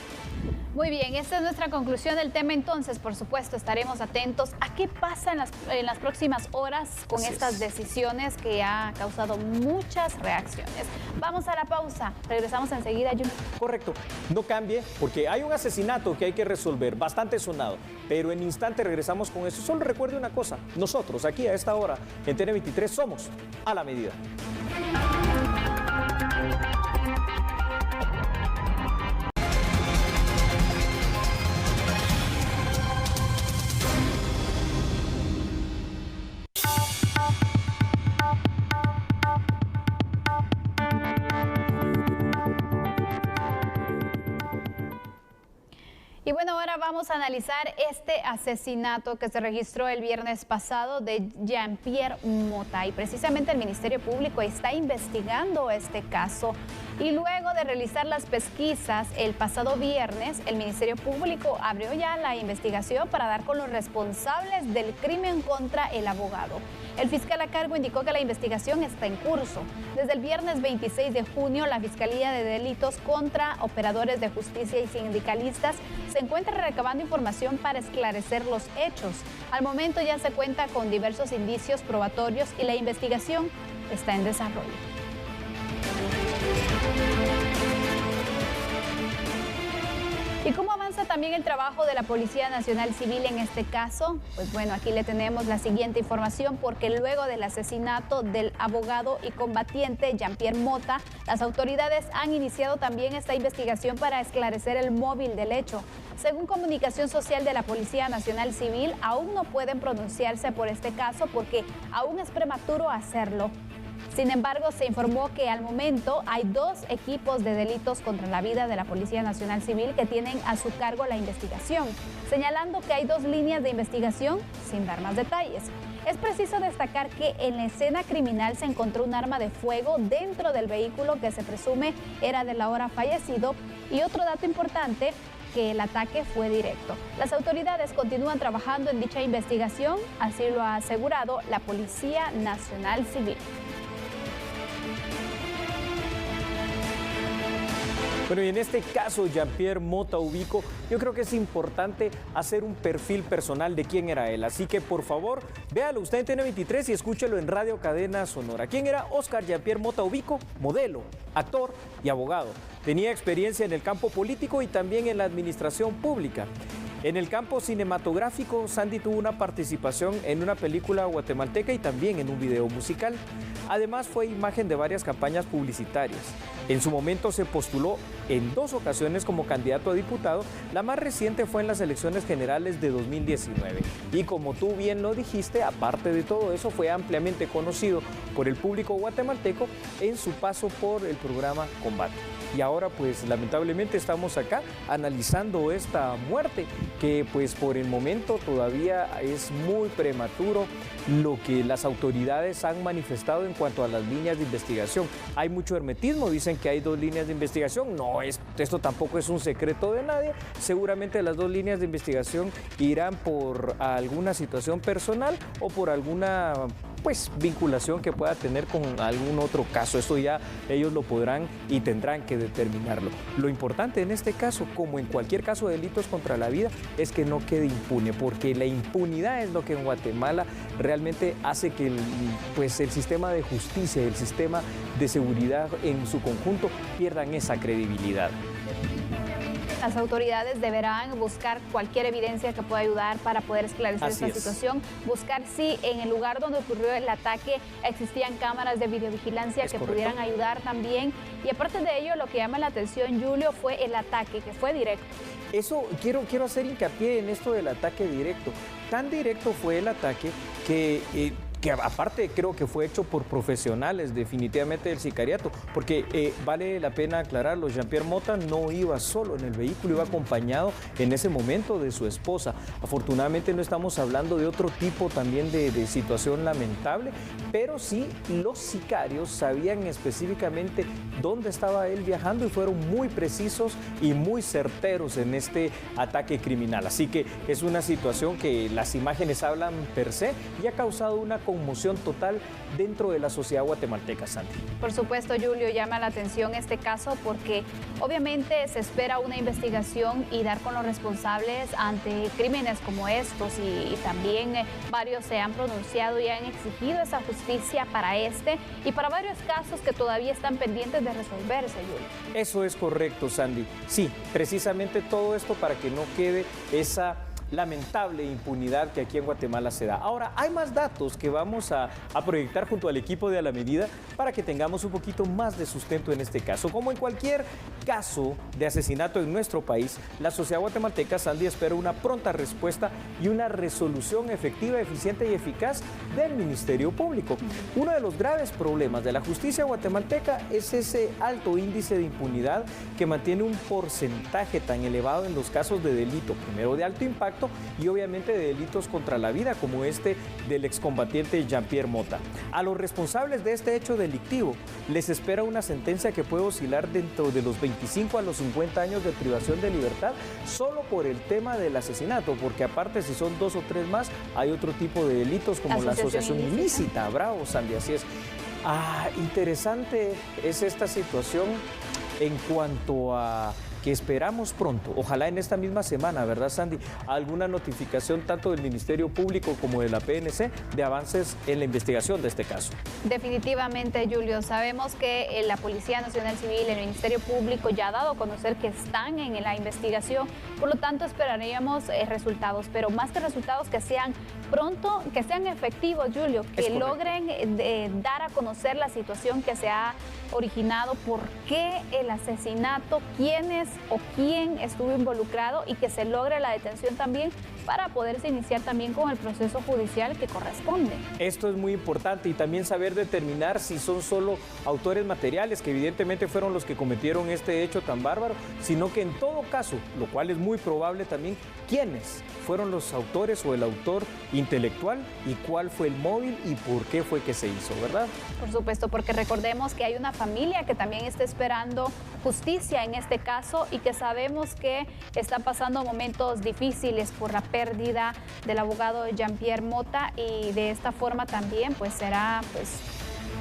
Muy bien, esta es nuestra conclusión del tema. Entonces, por supuesto, estaremos atentos a qué pasa en las próximas horas con estas decisiones que ha causado muchas reacciones. Vamos a la pausa, regresamos enseguida, Jun. Correcto, no cambie porque hay un asesinato que hay que resolver, bastante sonado, pero en instante regresamos con eso. Solo recuerde una cosa, nosotros aquí a esta hora en TN23 somos a la medida. Y bueno, ahora vamos a analizar este asesinato que se registró el viernes pasado de Jean-Pierre Mota. Y precisamente el Ministerio Público está investigando este caso. Y luego de realizar las pesquisas el pasado viernes, el Ministerio Público abrió ya la investigación para dar con los responsables del crimen contra el abogado. El fiscal a cargo indicó que la investigación está en curso. Desde el viernes 26 de junio, la Fiscalía de Delitos contra Operadores de Justicia y Sindicalistas se encuentra recabando información para esclarecer los hechos. Al momento ya se cuenta con diversos indicios probatorios y la investigación está en desarrollo. ¿Y cómo avanza también el trabajo de la Policía Nacional Civil en este caso? Pues bueno, aquí le tenemos la siguiente información porque luego del asesinato del abogado y combatiente Jean-Pierre Mota, las autoridades han iniciado también esta investigación para esclarecer el móvil del hecho. Según Comunicación Social de la Policía Nacional Civil, aún no pueden pronunciarse por este caso porque aún es prematuro hacerlo. Sin embargo, se informó que al momento hay 2 equipos de delitos contra la vida de la Policía Nacional Civil que tienen a su cargo la investigación, señalando que hay 2 líneas de investigación sin dar más detalles. Es preciso destacar que en la escena criminal se encontró un arma de fuego dentro del vehículo que se presume era del ahora fallecido y otro dato importante, que el ataque fue directo. Las autoridades continúan trabajando en dicha investigación, así lo ha asegurado la Policía Nacional Civil. Bueno, y en este caso, Jean-Pierre Mota Ubico, yo creo que es importante hacer un perfil personal de quién era él. Así que, por favor, véalo usted en TN23 y escúchelo en Radio Cadena Sonora. ¿Quién era Oscar Jean-Pierre Mota Ubico? Modelo, actor y abogado. Tenía experiencia en el campo político y también en la administración pública. En el campo cinematográfico, Sandy tuvo una participación en una película guatemalteca y también en un video musical. Además, fue imagen de varias campañas publicitarias. En su momento se postuló en 2 ocasiones como candidato a diputado. La más reciente fue en las elecciones generales de 2019. Y como tú bien lo dijiste, aparte de todo eso, fue ampliamente conocido por el público guatemalteco en su paso por el programa Combate. Y ahora pues lamentablemente estamos acá analizando esta muerte que pues por el momento todavía es muy prematuro lo que las autoridades han manifestado en cuanto a las líneas de investigación. Hay mucho hermetismo, dicen que hay 2 líneas de investigación, esto tampoco es un secreto de nadie. Seguramente las 2 líneas de investigación irán por alguna situación personal o por alguna vinculación que pueda tener con algún otro caso. Esto ya ellos lo podrán y tendrán que determinarlo. Lo importante en este caso, como en cualquier caso de delitos contra la vida, es que no quede impune, porque la impunidad es lo que en Guatemala realmente hace que el sistema de justicia y el sistema de seguridad en su conjunto pierdan esa credibilidad. Las autoridades deberán buscar cualquier evidencia que pueda ayudar para poder esclarecer esta situación, buscar si en el lugar donde ocurrió el ataque existían cámaras de videovigilancia que pudieran ayudar también. Y aparte de ello, lo que llama la atención, Julio, fue el ataque, que fue directo. Eso, quiero hacer hincapié en esto del ataque directo. Tan directo fue el ataque que aparte creo que fue hecho por profesionales definitivamente del sicariato, porque vale la pena aclararlo, Jean-Pierre Mota no iba solo en el vehículo, iba acompañado en ese momento de su esposa. Afortunadamente no estamos hablando de otro tipo también de situación lamentable, pero sí los sicarios sabían específicamente dónde estaba él viajando y fueron muy precisos y muy certeros en este ataque criminal. Así que es una situación que las imágenes hablan per se y ha causado una conmoción total dentro de la sociedad guatemalteca, Santi. Por supuesto, Julio, llama la atención este caso porque obviamente se espera una investigación y dar con los responsables ante crímenes como estos y también varios se han pronunciado y han exigido esa justicia para este y para varios casos que todavía están pendientes de resolverse, Julio. Eso es correcto, Sandy. Sí, precisamente todo esto para que no quede esa lamentable impunidad que aquí en Guatemala se da. Ahora, hay más datos que vamos a proyectar junto al equipo de A la Medida para que tengamos un poquito más de sustento en este caso. Como en cualquier caso de asesinato en nuestro país, la sociedad guatemalteca, Sandy, espera una pronta respuesta y una resolución efectiva, eficiente y eficaz del Ministerio Público. Uno de los graves problemas de la justicia guatemalteca es ese alto índice de impunidad que mantiene un porcentaje tan elevado en los casos de delito, primero de alto impacto y obviamente de delitos contra la vida como este del excombatiente Jean-Pierre Mota. A los responsables de este hecho delictivo les espera una sentencia que puede oscilar dentro de los 25 a los 50 años de privación de libertad solo por el tema del asesinato, porque aparte si son 2 o 3 más hay otro tipo de delitos como la asociación ilícita. Bravo, Sandy, así es. Interesante es esta situación en cuanto a que esperamos pronto, ojalá en esta misma semana, ¿verdad, Sandy? Alguna notificación tanto del Ministerio Público como de la PNC de avances en la investigación de este caso. Definitivamente, Julio, sabemos que la Policía Nacional Civil, el Ministerio Público ya ha dado a conocer que están en la investigación, por lo tanto esperaríamos resultados, pero más que resultados que sean pronto, que sean efectivos, Julio, que logren dar a conocer la situación que se ha originado, por qué el asesinato, quiénes o quién estuvo involucrado y que se logre la detención también para poderse iniciar también con el proceso judicial que corresponde. Esto es muy importante y también saber determinar si son solo autores materiales, que evidentemente fueron los que cometieron este hecho tan bárbaro, sino que en todo caso, lo cual es muy probable también, quiénes fueron los autores o el autor intelectual y cuál fue el móvil y por qué fue que se hizo, ¿verdad? Por supuesto, porque recordemos que hay una familia que también está esperando justicia en este caso y que sabemos que está pasando momentos difíciles por la pérdida del abogado Jean-Pierre Mota y de esta forma también pues será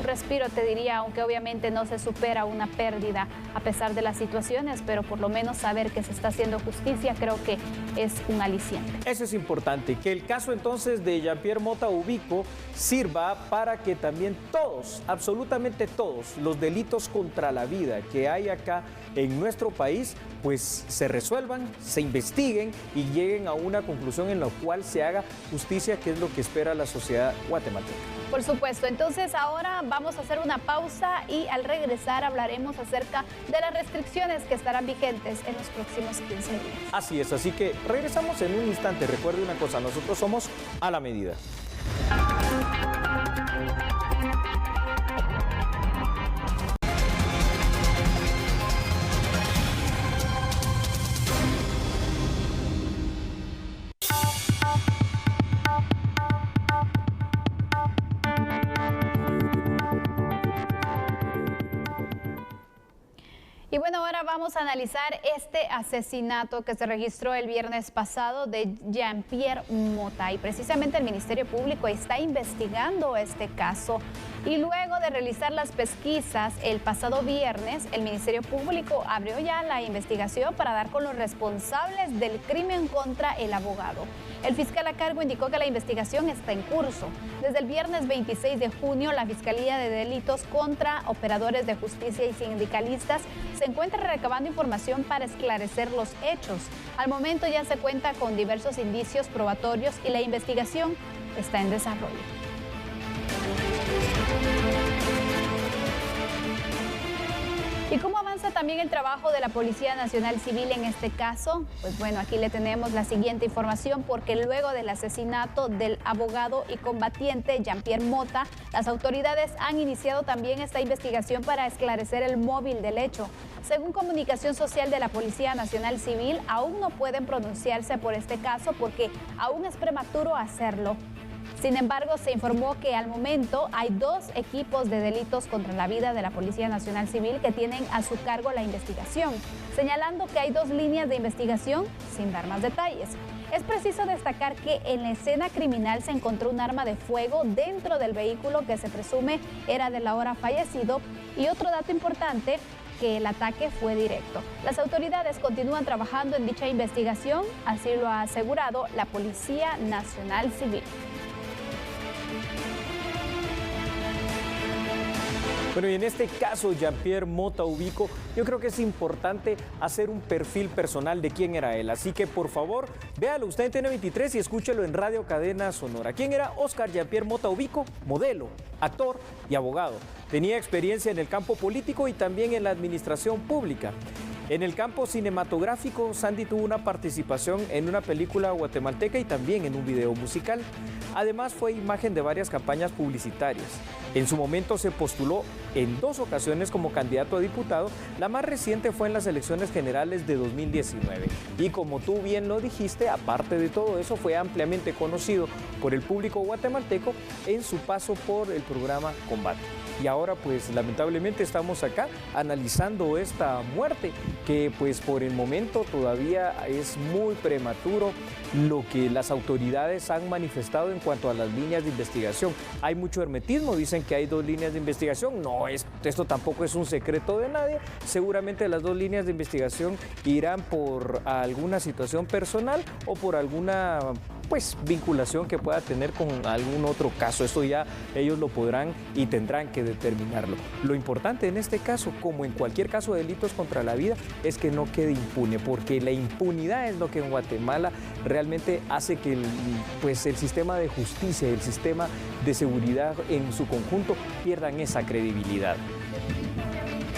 respiro, te diría, aunque obviamente no se supera una pérdida a pesar de las situaciones, pero por lo menos saber que se está haciendo justicia creo que es un aliciente. Eso es importante, que el caso entonces de Jean-Pierre Mota Ubico sirva para que también todos, absolutamente todos, los delitos contra la vida que hay acá en nuestro país, pues se resuelvan, se investiguen y lleguen a una conclusión en la cual se haga justicia, que es lo que espera la sociedad guatemalteca. Por supuesto, entonces ahora vamos a hacer una pausa y al regresar hablaremos acerca de las restricciones que estarán vigentes en los próximos 15 días. Así es, así que regresamos en un instante. Recuerde una cosa, nosotros somos A la Medida. Y bueno, ahora vamos a analizar este asesinato que se registró el viernes pasado de Jean-Pierre Mota. Y precisamente el Ministerio Público está investigando este caso. Y luego de realizar las pesquisas el pasado viernes, el Ministerio Público abrió ya la investigación para dar con los responsables del crimen contra el abogado. El fiscal a cargo indicó que la investigación está en curso. Desde el viernes 26 de junio, la Fiscalía de Delitos contra Operadores de Justicia y Sindicalistas se encuentra recabando información para esclarecer los hechos. Al momento ya se cuenta con diversos indicios probatorios y la investigación está en desarrollo. ¿Y cómo avanza también el trabajo de la Policía Nacional Civil en este caso? Pues bueno, aquí le tenemos la siguiente información, porque luego del asesinato del abogado y combatiente Jean-Pierre Mota, las autoridades han iniciado también esta investigación para esclarecer el móvil del hecho. Según Comunicación Social de la Policía Nacional Civil, aún no pueden pronunciarse por este caso porque aún es prematuro hacerlo. Sin embargo, se informó que al momento hay 2 equipos de delitos contra la vida de la Policía Nacional Civil que tienen a su cargo la investigación, señalando que hay 2 líneas de investigación sin dar más detalles. Es preciso destacar que en la escena criminal se encontró un arma de fuego dentro del vehículo que se presume era del ahora fallecido, y otro dato importante, que el ataque fue directo. Las autoridades continúan trabajando en dicha investigación, así lo ha asegurado la Policía Nacional Civil. Bueno, y en este caso, Jean-Pierre Mota Ubico, yo creo que es importante hacer un perfil personal de quién era él. Así que, por favor, véalo usted en TN23 y escúchelo en Radio Cadena Sonora. ¿Quién era Oscar Jean-Pierre Mota Ubico? Modelo, actor y abogado. Tenía experiencia en el campo político y también en la administración pública. En el campo cinematográfico, Sandy tuvo una participación en una película guatemalteca y también en un video musical. Además, fue imagen de varias campañas publicitarias. En su momento se postuló en 2 ocasiones como candidato a diputado. La más reciente fue en las elecciones generales de 2019. Y como tú bien lo dijiste, aparte de todo eso, fue ampliamente conocido por el público guatemalteco en su paso por el programa Combate. Y ahora pues lamentablemente estamos acá analizando esta muerte, que pues por el momento todavía es muy prematuro lo que las autoridades han manifestado en cuanto a las líneas de investigación. Hay mucho hermetismo, dicen que hay 2 líneas de investigación. No, esto tampoco es un secreto de nadie. Seguramente las 2 líneas de investigación irán por alguna situación personal o por alguna pues vinculación que pueda tener con algún otro caso. Esto ya ellos lo podrán y tendrán que determinarlo. Lo importante en este caso, como en cualquier caso de delitos contra la vida, es que no quede impune, porque la impunidad es lo que en Guatemala realmente hace que el sistema de justicia y el sistema de seguridad en su conjunto pierdan esa credibilidad.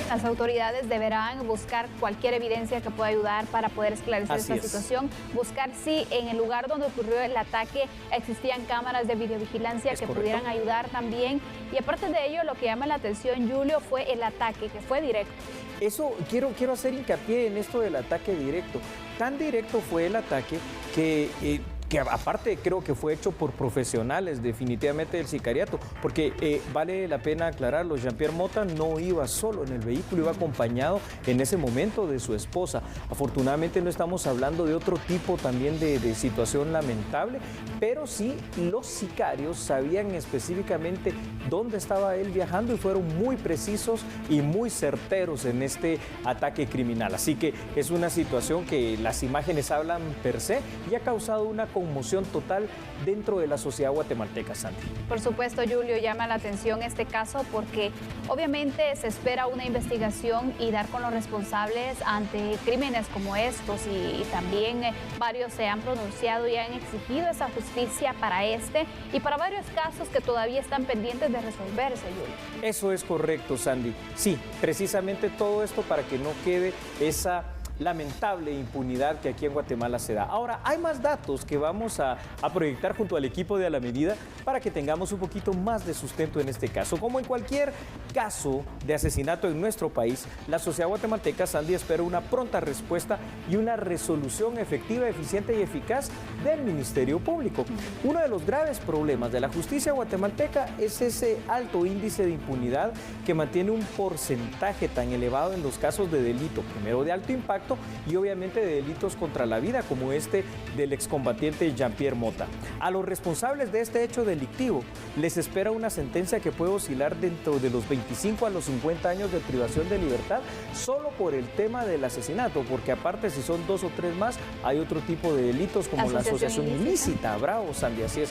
Las autoridades deberán buscar cualquier evidencia que pueda ayudar para poder esclarecer esta situación, buscar si en el lugar donde ocurrió el ataque existían cámaras de videovigilancia que pudieran ayudar también. Y aparte de ello, lo que llama la atención, Julio, fue el ataque, que fue directo. Eso quiero hacer hincapié en esto del ataque directo. Tan directo fue el ataque que que aparte creo que fue hecho por profesionales definitivamente del sicariato, porque vale la pena aclararlo, Jean-Pierre Mota no iba solo en el vehículo, iba acompañado en ese momento de su esposa. Afortunadamente no estamos hablando de otro tipo también de situación lamentable, pero sí los sicarios sabían específicamente dónde estaba él viajando y fueron muy precisos y muy certeros en este ataque criminal. Así que es una situación que las imágenes hablan per se y ha causado una conmoción total dentro de la sociedad guatemalteca, Sandy. Por supuesto, Julio, llama la atención este caso porque obviamente se espera una investigación y dar con los responsables ante crímenes como estos y también varios se han pronunciado y han exigido esa justicia para este y para varios casos que todavía están pendientes de resolverse, Julio. Eso es correcto, Sandy. Sí, precisamente todo esto para que no quede esa lamentable impunidad que aquí en Guatemala se da. Ahora, hay más datos que vamos a proyectar junto al equipo de A la Medida para que tengamos un poquito más de sustento en este caso. Como en cualquier caso de asesinato en nuestro país, la sociedad guatemalteca, Sandy, espera una pronta respuesta y una resolución efectiva, eficiente y eficaz del Ministerio Público. Uno de los graves problemas de la justicia guatemalteca es ese alto índice de impunidad que mantiene un porcentaje tan elevado en los casos de delito, primero de alto impacto y obviamente de delitos contra la vida como este del excombatiente Jean-Pierre Mota. A los responsables de este hecho delictivo les espera una sentencia que puede oscilar dentro de los 25 a los 50 años de privación de libertad solo por el tema del asesinato, porque aparte si son 2 o 3 más hay otro tipo de delitos como la asociación ilícita. Bravo, Sandy, así es.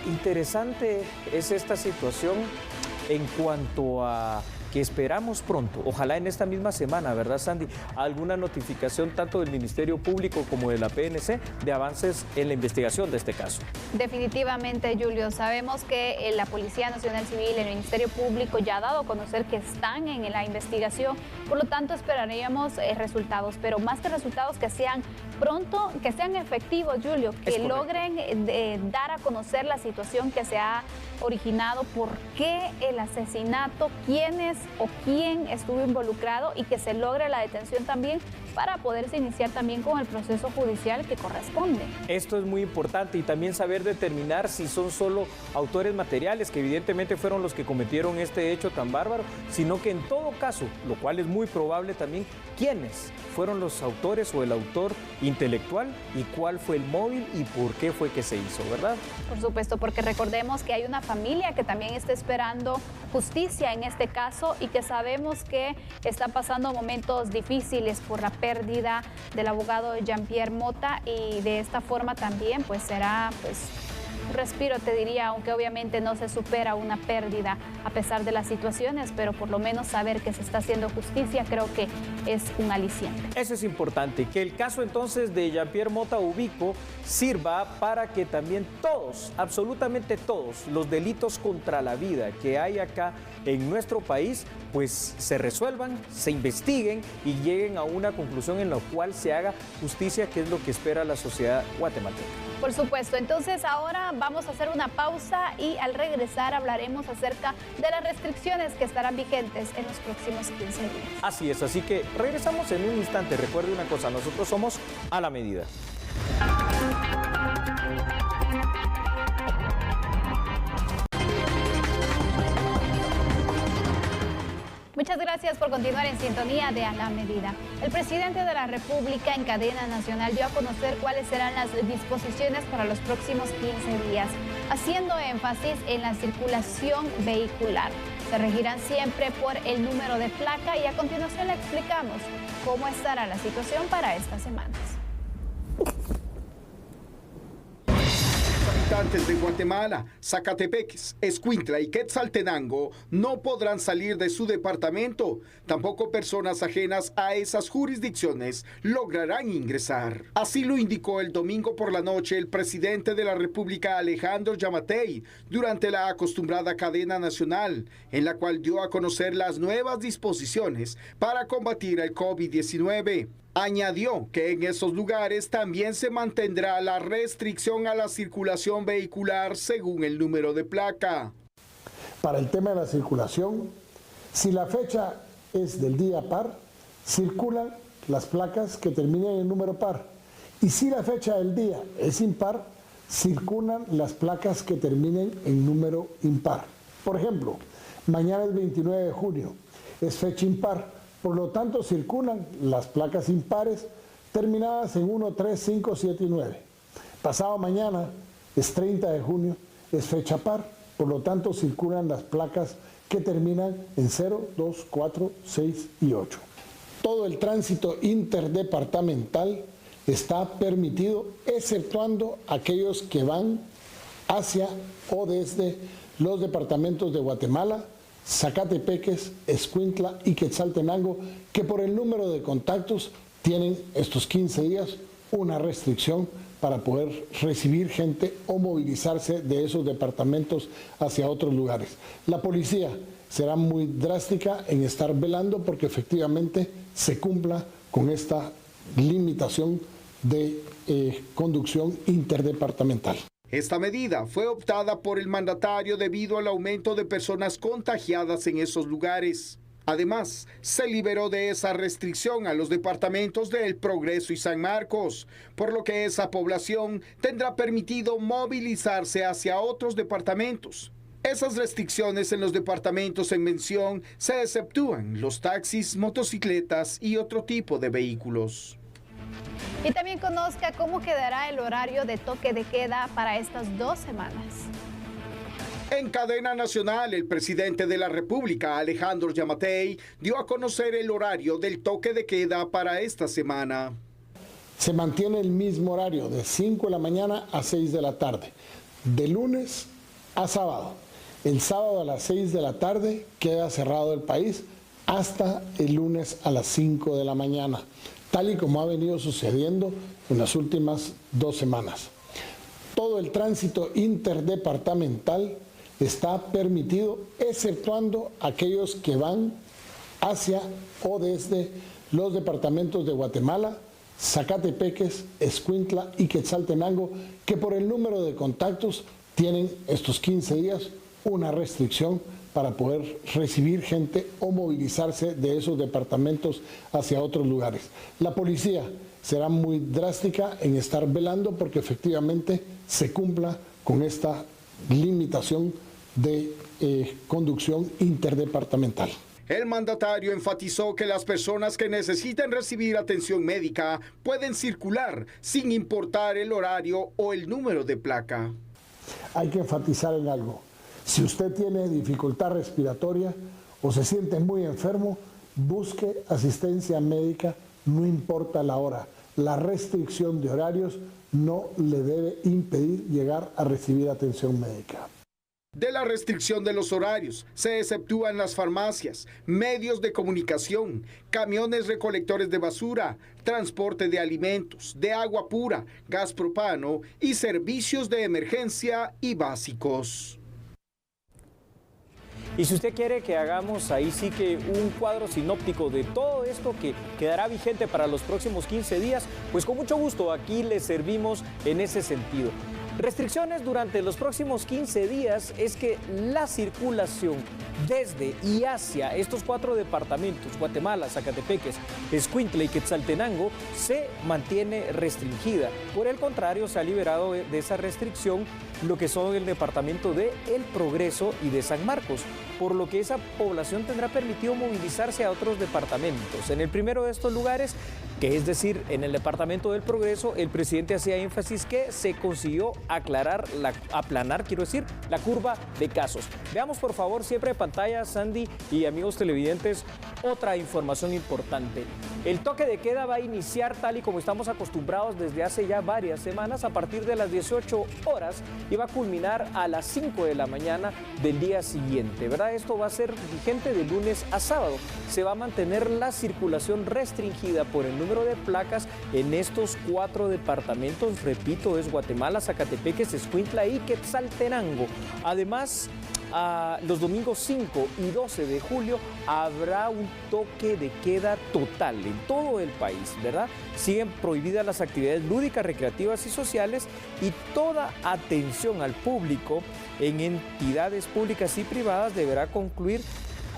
Interesante es esta situación en cuanto a que esperamos pronto, ojalá en esta misma semana, ¿verdad, Sandy? Alguna notificación tanto del Ministerio Público como de la PNC de avances en la investigación de este caso. Definitivamente, Julio, sabemos que la Policía Nacional Civil, el Ministerio Público ya ha dado a conocer que están en la investigación, por lo tanto esperaríamos resultados, pero más que resultados que sean pronto, que sean efectivos, Julio, que logren dar a conocer la situación que se ha originado, por qué el asesinato, quiénes o quién estuvo involucrado y que se logre la detención también para poderse iniciar también con el proceso judicial que corresponde. Esto es muy importante y también saber determinar si son solo autores materiales, que evidentemente fueron los que cometieron este hecho tan bárbaro, sino que en todo caso, lo cual es muy probable también, quiénes fueron los autores o el autor intelectual y cuál fue el móvil y por qué fue que se hizo, ¿verdad? Por supuesto, porque recordemos que hay una familia que también está esperando justicia en este caso y que sabemos que está pasando momentos difíciles por la pérdida del abogado Jean-Pierre Mota y de esta forma también pues será un respiro, te diría, aunque obviamente no se supera una pérdida a pesar de las situaciones, pero por lo menos saber que se está haciendo justicia creo que es un aliciente. Eso es importante, que el caso entonces de Jean-Pierre Mota Ubico sirva para que también todos, absolutamente todos, los delitos contra la vida que hay acá en nuestro país, pues se resuelvan, se investiguen y lleguen a una conclusión en la cual se haga justicia, que es lo que espera la sociedad guatemalteca. Por supuesto, entonces ahora vamos a hacer una pausa y al regresar hablaremos acerca de las restricciones que estarán vigentes en los próximos 15 días. Así es, así que regresamos en un instante. Recuerde una cosa, nosotros somos A la Medida. Muchas gracias por continuar en sintonía de A la Medida. El presidente de la República en cadena nacional dio a conocer cuáles serán las disposiciones para los próximos 15 días, haciendo énfasis en la circulación vehicular. Se regirán siempre por el número de placa y a continuación le explicamos cómo estará la situación para estas semanas. Habitantes de Guatemala, Zacatepeques, Escuintla y Quetzaltenango no podrán salir de su departamento. Tampoco personas ajenas a esas jurisdicciones lograrán ingresar. Así lo indicó el domingo por la noche el presidente de la República, Alejandro Yamatei, durante la acostumbrada cadena nacional, en la cual dio a conocer las nuevas disposiciones para combatir el COVID-19. Añadió que en esos lugares también se mantendrá la restricción a la circulación vehicular según el número de placa. Para el tema de la circulación, si la fecha es del día par, circulan las placas que terminen en número par Y si la fecha del día es impar, circulan las placas que terminen en número impar. Por ejemplo, mañana es 29 de junio, es fecha impar, por lo tanto circulan las placas impares terminadas en 1, 3, 5, 7 y 9. Pasado mañana es 30 de junio, es fecha par, por lo tanto circulan las placas que terminan en 0, 2, 4, 6 y 8. Todo el tránsito interdepartamental está permitido, exceptuando aquellos que van hacia o desde los departamentos de Guatemala, Zacatepeques, Escuintla y Quetzaltenango, que por el número de contactos tienen estos 15 días una restricción para poder recibir gente o movilizarse de esos departamentos hacia otros lugares. La policía será muy drástica en estar velando porque efectivamente se cumpla con esta limitación de conducción interdepartamental. Esta medida fue optada por el mandatario debido al aumento de personas contagiadas en esos lugares. Además, se liberó de esa restricción a los departamentos de El Progreso y San Marcos, por lo que esa población tendrá permitido movilizarse hacia otros departamentos. Esas restricciones en los departamentos en mención se exceptúan los taxis, motocicletas y otro tipo de vehículos. Y también conozca cómo quedará el horario de toque de queda para estas 2 semanas. En cadena nacional, el presidente de la República, Alejandro Yamatei, dio a conocer el horario del toque de queda para esta semana. Se mantiene el mismo horario de 5 de la mañana a 6 de la tarde, de lunes a sábado. El sábado a las 6 de la tarde queda cerrado el país hasta el lunes a las 5 de la mañana, tal y como ha venido sucediendo en las últimas 2 semanas. Todo el tránsito interdepartamental está permitido, exceptuando aquellos que van hacia o desde los departamentos de Guatemala, Zacatepeques, Escuintla y Quetzaltenango, que por el número de contactos tienen estos 15 días una restricción para poder recibir gente o movilizarse de esos departamentos hacia otros lugares. La policía será muy drástica en estar velando porque efectivamente se cumpla con esta limitación de conducción interdepartamental. El mandatario enfatizó que las personas que necesiten recibir atención médica pueden circular sin importar el horario o el número de placa. Hay que enfatizar en algo. Si usted tiene dificultad respiratoria o se siente muy enfermo, busque asistencia médica, no importa la hora. La restricción de horarios no le debe impedir llegar a recibir atención médica. De la restricción de los horarios se exceptúan las farmacias, medios de comunicación, camiones recolectores de basura, transporte de alimentos, de agua pura, gas propano y servicios de emergencia y básicos. Y si usted quiere que hagamos ahí sí que un cuadro sinóptico de todo esto que quedará vigente para los próximos 15 días, pues con mucho gusto aquí le servimos en ese sentido. Restricciones durante los próximos 15 días es que la circulación desde y hacia estos 4 departamentos, Guatemala, Zacatepeques, Escuintla y Quetzaltenango, se mantiene restringida. Por el contrario, se ha liberado de esa restricción lo que son el departamento de El Progreso y de San Marcos, por lo que esa población tendrá permitido movilizarse a otros departamentos. En el primero de estos lugares, que es decir, en el departamento del Progreso, el presidente hacía énfasis que se consiguió aplanar la curva de casos. Veamos por favor siempre en pantalla, Sandy y amigos televidentes, otra información importante. El toque de queda va a iniciar tal y como estamos acostumbrados desde hace ya varias semanas a partir de las 18 horas y va a culminar a las 5 de la mañana del día siguiente, ¿verdad? Esto va a ser vigente de lunes a sábado. Se va a mantener la circulación restringida por el número de placas en estos 4 departamentos, repito, es Guatemala, Zacatepeques, Escuintla y Quetzaltenango. Además, los domingos 5 y 12 de julio habrá un toque de queda total en todo el país, ¿verdad? Siguen prohibidas las actividades lúdicas, recreativas y sociales y toda atención al público en entidades públicas y privadas deberá concluir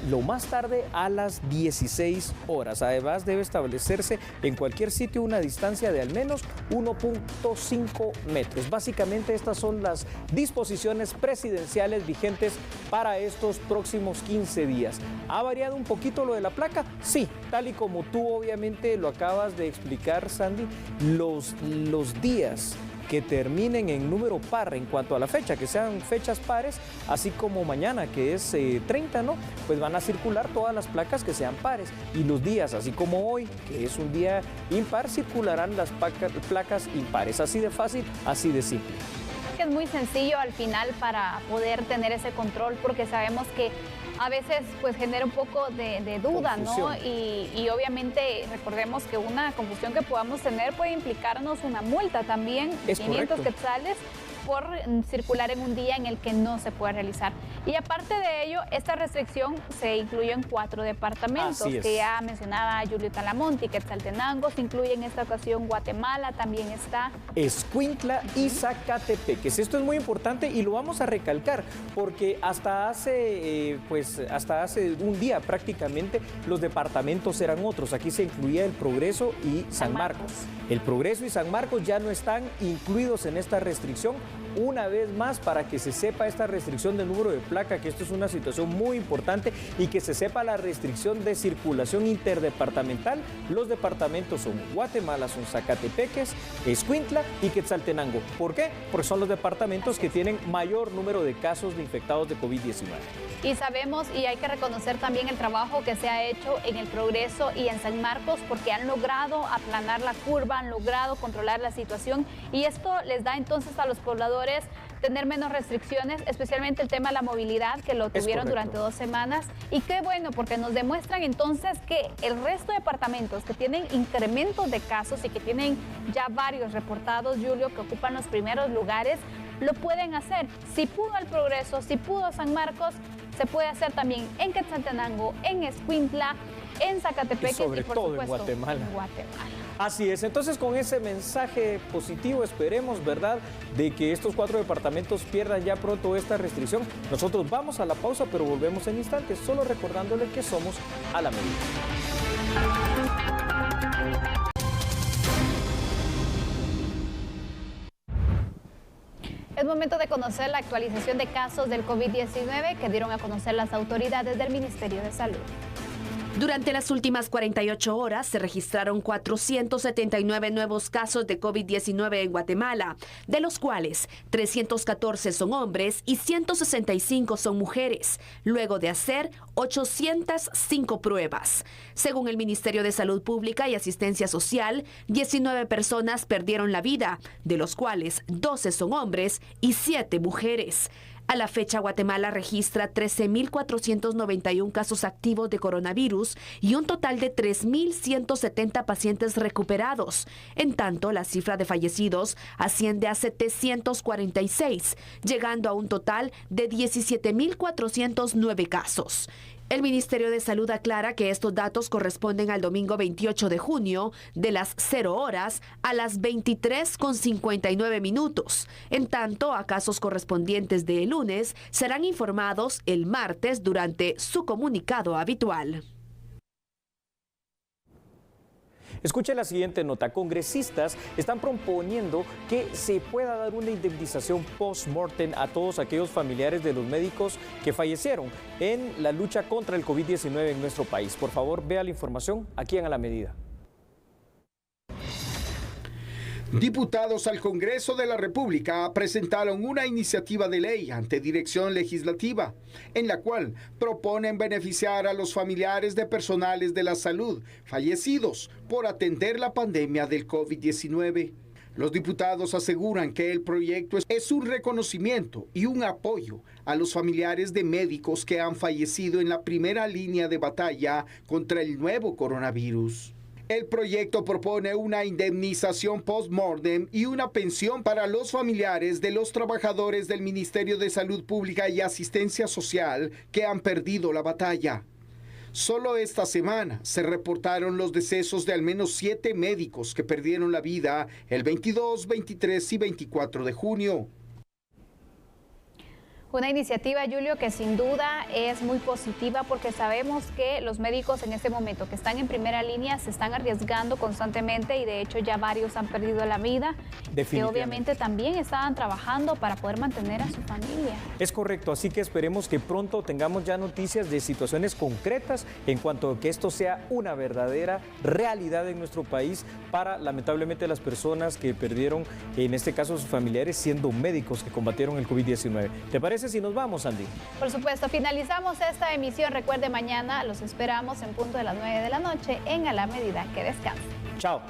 lo más tarde a las 16 horas. Además, debe establecerse en cualquier sitio una distancia de al menos 1.5 metros. Básicamente, estas son las disposiciones presidenciales vigentes para estos próximos 15 días. ¿Ha variado un poquito lo de la placa? Sí, tal y como tú obviamente lo acabas de explicar, Sandy, los días que terminen en número par en cuanto a la fecha, que sean fechas pares, así como mañana, que es 30, ¿no? Pues van a circular todas las placas que sean pares. Y los días, así como hoy, que es un día impar, circularán las placas impares. Así de fácil, así de simple. Es muy sencillo al final para poder tener ese control, porque sabemos que a veces pues genera un poco de duda, confusión, ¿no? Y obviamente recordemos que una confusión que podamos tener puede implicarnos una multa también, Es 500 correcto. quetzales, por circular en un día en el que no se puede realizar. Y aparte de ello, esta restricción se incluyó en 4 departamentos, Así es. que ya mencionaba Julio Talamonte y Quetzaltenango. Se incluye en esta ocasión Guatemala, también está Escuintla y Zacatepeques. Esto es muy importante y lo vamos a recalcar porque hasta hace un día prácticamente los departamentos eran otros. Aquí se incluía el Progreso y San Marcos. El Progreso y San Marcos ya no están incluidos en esta restricción. Una vez más, para que se sepa esta restricción de número de placa, que esto es una situación muy importante, y que se sepa la restricción de circulación interdepartamental. Los departamentos son Guatemala, son Zacatepeques, Escuintla y Quetzaltenango. ¿Por qué? Porque son los departamentos que tienen mayor número de casos de infectados de COVID-19. Y sabemos, y hay que reconocer también el trabajo que se ha hecho en el Progreso y en San Marcos, porque han logrado aplanar la curva, han logrado controlar la situación, y esto les da entonces a los pobladores tener menos restricciones, especialmente el tema de la movilidad, que lo tuvieron durante 2 semanas. Y qué bueno, porque nos demuestran entonces que el resto de departamentos que tienen incrementos de casos y que tienen ya varios reportados, Julio, que ocupan los primeros lugares, lo pueden hacer. Si pudo el Progreso, si pudo San Marcos, se puede hacer también en Quetzaltenango, en Escuintla, en Zacatepeques y por todo supuesto en Guatemala. en Guatemala. Así es, entonces con ese mensaje positivo esperemos, ¿verdad?, de que estos 4 departamentos pierdan ya pronto esta restricción. Nosotros vamos a la pausa, pero volvemos en instantes, solo recordándole que somos a la medida. Es momento de conocer la actualización de casos del COVID-19 que dieron a conocer las autoridades del Ministerio de Salud. Durante las últimas 48 horas se registraron 479 nuevos casos de COVID-19 en Guatemala, de los cuales 314 son hombres y 165 son mujeres, luego de hacer 805 pruebas. Según el Ministerio de Salud Pública y Asistencia Social, 19 personas perdieron la vida, de los cuales 12 son hombres y 7 mujeres. A la fecha, Guatemala registra 13.491 casos activos de coronavirus y un total de 3.170 pacientes recuperados. En tanto, la cifra de fallecidos asciende a 746, llegando a un total de 17.409 casos. El Ministerio de Salud aclara que estos datos corresponden al domingo 28 de junio, de las 0 horas a las 23:59. En tanto, a casos correspondientes del lunes serán informados el martes durante su comunicado habitual. Escuche la siguiente nota. Congresistas están proponiendo que se pueda dar una indemnización post-mortem a todos aquellos familiares de los médicos que fallecieron en la lucha contra el COVID-19 en nuestro país. Por favor, vea la información aquí en A la Medida. Diputados al Congreso de la República presentaron una iniciativa de ley ante Dirección Legislativa, en la cual proponen beneficiar a los familiares de personales de la salud fallecidos por atender la pandemia del COVID-19. Los diputados aseguran que el proyecto es un reconocimiento y un apoyo a los familiares de médicos que han fallecido en la primera línea de batalla contra el nuevo coronavirus. El proyecto propone una indemnización post-mortem y una pensión para los familiares de los trabajadores del Ministerio de Salud Pública y Asistencia Social que han perdido la batalla. Solo esta semana se reportaron los decesos de al menos 7 médicos que perdieron la vida el 22, 23 y 24 de junio. Una iniciativa, Julio, que sin duda es muy positiva porque sabemos que los médicos en este momento que están en primera línea se están arriesgando constantemente y de hecho ya varios han perdido la vida, que obviamente también estaban trabajando para poder mantener a su familia. Es correcto, así que esperemos que pronto tengamos ya noticias de situaciones concretas en cuanto a que esto sea una verdadera realidad en nuestro país para lamentablemente las personas que perdieron, en este caso sus familiares, siendo médicos que combatieron el COVID-19. ¿Te parece si nos vamos, Andy? Por supuesto, finalizamos esta emisión. Recuerde, mañana los esperamos en punto de las 9 de la noche en A la Medida que Descansa. Chao.